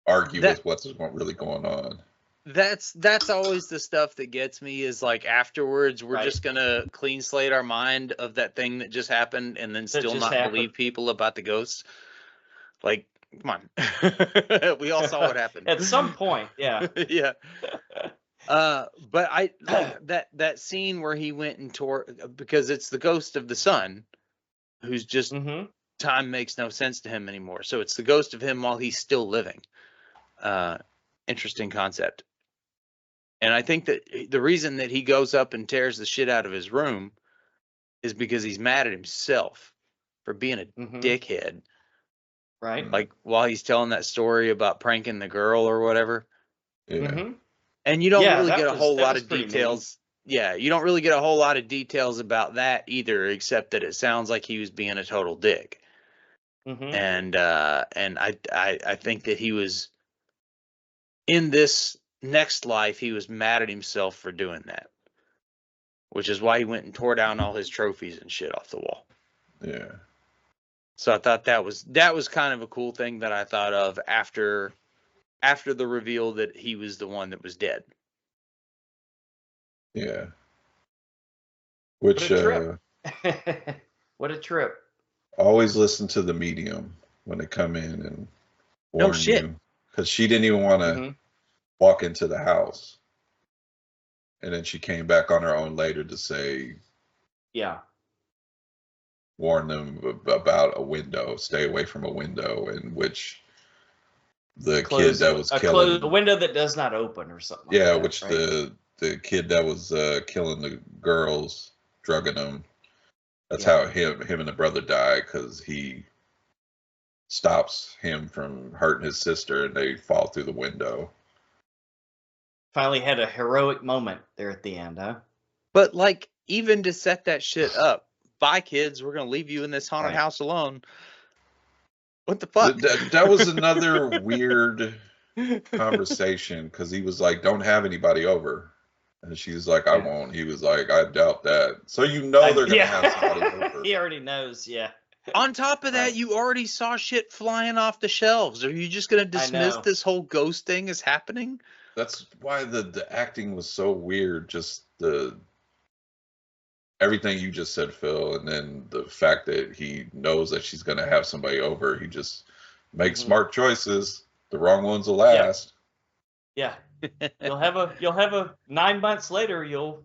argue with what's really going on. That's always the stuff that gets me, is like afterwards we're just gonna clean slate our mind of that thing that just happened and then still not believe people about the ghosts. Like, come on. We all saw what happened. At some point, yeah. Yeah. But I like that scene where he went and tore, because it's the ghost of the son who's just time makes no sense to him anymore. So it's the ghost of him while he's still living. Interesting concept. And I think that the reason that he goes up and tears the shit out of his room is because he's mad at himself for being a dickhead. Right. Like while he's telling that story about pranking the girl or whatever. Yeah. And you don't really get a whole lot of details. Yeah, you don't really get a whole lot of details about that either, except that it sounds like he was being a total dick. And I think that he was, in this next life, he was mad at himself for doing that, which is why he went and tore down all his trophies and shit off the wall. Yeah. So I thought that was kind of a cool thing that I thought of after the reveal that he was the one that was dead. Yeah. Which What a trip. What a trip. always listen to the medium when they come in and No warn shit. you, because she didn't even want to walk into the house, and then she came back on her own later to say, Yeah. warn them about a window, stay away from a window, in which the kid that was killing a window that does not open or something like yeah, that, which right? the kid that was killing the girls, drugging them. That's Yeah. how him and the brother died, because he stops him from hurting his sister, and they fall through the window. Finally had a heroic moment there at the end, huh? But like, even to set that shit up, bye kids, we're gonna leave you in this haunted house alone. What the fuck? That was another weird conversation, because he was like, "Don't have anybody over," and she's like, "I won't." He was like, "I doubt that." So they're gonna have somebody over. He already knows, yeah. On top of that, you already saw shit flying off the shelves. Are you just gonna dismiss this whole ghost thing as happening? That's why the acting was so weird. Just everything you just said, Phil, and then the fact that he knows that she's gonna have somebody over. He just makes smart choices. The wrong ones will last. Yeah. You'll have a 9 months later. You'll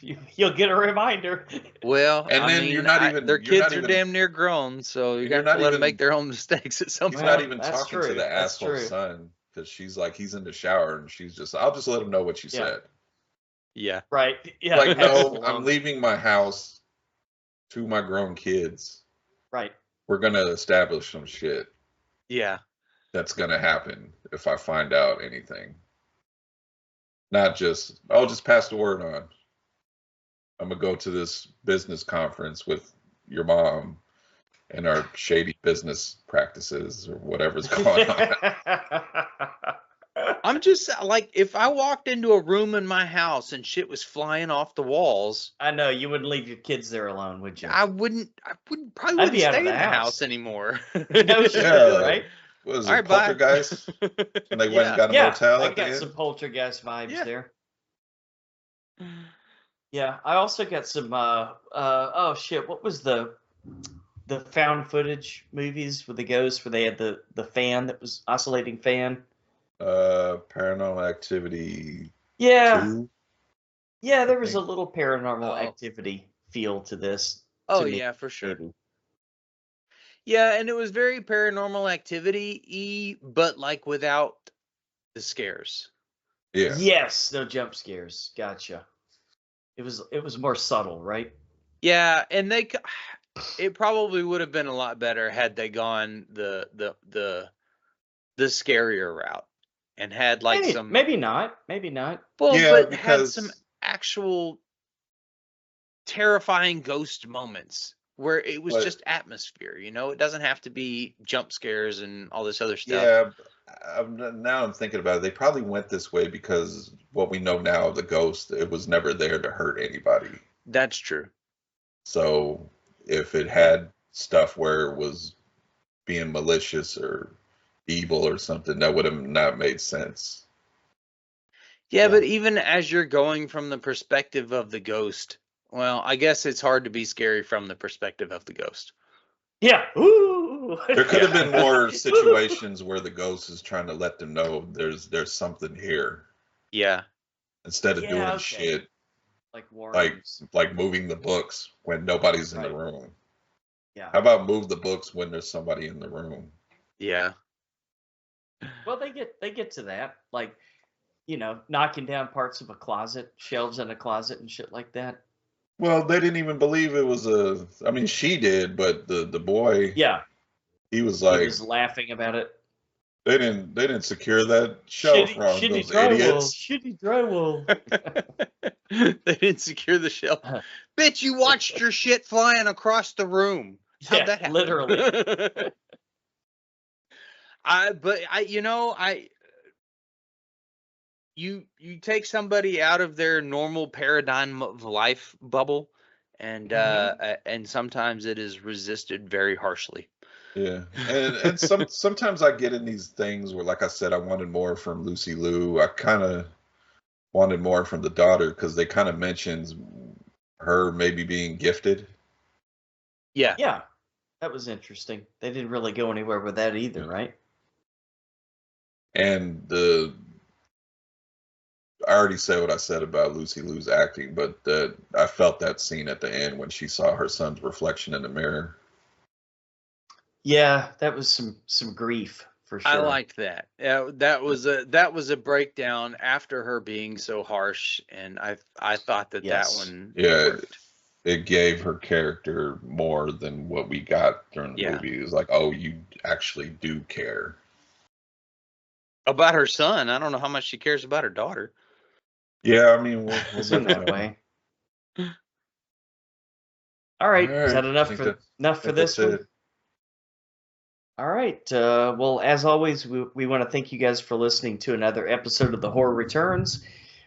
get a reminder. Well, and then you're not even their kids are damn near grown, so you got to let them make their own mistakes at some point. He's not even talking to the asshole son, because she's like, he's in the shower, and she's just, I'll just let him know what you said. Yeah. Right. Yeah. Like, no, I'm leaving my house to my grown kids. Right. We're gonna establish some shit. Yeah. That's gonna happen if I find out anything. Not just, I'll just pass the word on. I'm gonna go to this business conference with your mom and our shady business practices or whatever's going on. I'm just like, if I walked into a room in my house and shit was flying off the walls, I know you wouldn't leave your kids there alone, would you? I probably wouldn't stay in the house anymore. No shit, right? What was it, Poltergeist? When they went and got a motel at the end? I got some Poltergeist vibes there. Yeah, I also got some oh shit, what was the found footage movies with the ghosts where they had the fan that was oscillating fan? Paranormal Activity 2? Yeah, there was a little Paranormal Activity feel to this. Oh yeah, for sure. Maybe. Yeah, and it was very Paranormal Activity-y, but like without the scares. Yeah. Yes, no jump scares. Gotcha. It was more subtle, right? Yeah, and it probably would have been a lot better had they gone the scarier route and had like maybe not. Well, yeah, but had some actual terrifying ghost moments where it was just atmosphere. It doesn't have to be jump scares and all this other stuff. Yeah, now I'm thinking about it. They probably went this way because what we know now of the ghost, it was never there to hurt anybody. That's true. So if it had stuff where it was being malicious or evil or something, that would have not made sense. Yeah, but even as you're going from the perspective of the ghost, well, I guess it's hard to be scary from the perspective of the ghost. Yeah. Ooh. There could have been more situations where the ghost is trying to let them know there's something here. Yeah. Instead of doing shit like moving the books when nobody's in the room. Yeah. How about move the books when there's somebody in the room? Yeah. Well, they get to that, like, knocking down parts of a closet, shelves in a closet and shit like that. Well, they didn't even believe it was I mean, she did, but the boy, he was like, he was laughing about it. They didn't secure that shelf wrong, those idiots. Shitty drywall. They didn't secure the shelf. Bitch, you watched your shit flying across the room. How'd that happen? Literally. You take somebody out of their normal paradigm of life bubble, and sometimes it is resisted very harshly. Yeah, and sometimes I get in these things where, like I said, I wanted more from Lucy Liu. I kind of wanted more from the daughter because they kind of mentioned her maybe being gifted. Yeah. Yeah, that was interesting. They didn't really go anywhere with that either, Yeah. right? And I already said what I said about Lucy Liu's acting, but I felt that scene at the end when she saw her son's reflection in the mirror. Yeah, that was some grief for sure. I liked that. Yeah, that was a breakdown after her being so harsh, and I thought that Yes. one Yeah, worked. it gave her character more than what we got during the Yeah. movie. It was like, oh, you actually do care. About her son, I don't know how much she cares about her daughter. Yeah, I mean, we'll It's never in that know. way. All right, All is right, that I think enough for that's this one? it. All right. Well, as always, we want to thank you guys for listening to another episode of The Horror Returns.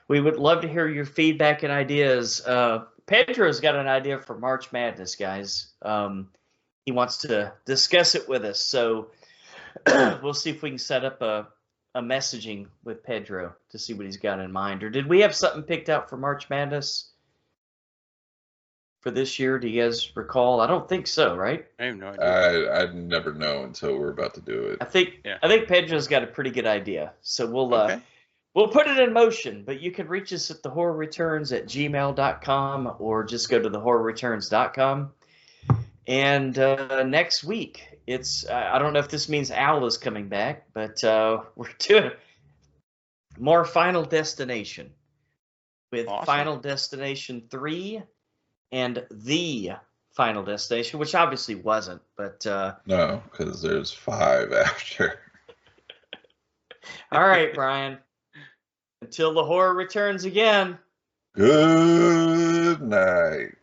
We would love to hear your feedback and ideas. Pedro's got an idea for March Madness, guys. He wants to discuss it with us. So we'll see if we can set up a messaging with Pedro to see what he's got in mind. Or did we have something picked out for March Madness for this year? Do you guys recall? I don't think so, right? I have no idea. I'd never know until we're about to do it. I think Pedro's got a pretty good idea. So we'll put it in motion, but you can reach us at thehorrorreturns@gmail.com or just go to thehorrorreturns.com. And next week, it's I don't know if this means Al is coming back, but we're doing more Final Destination with Awesome. Final Destination 3 and The Final Destination, which obviously wasn't, but No, because there's 5 after. All right, Brian. Until the horror returns again. Good night.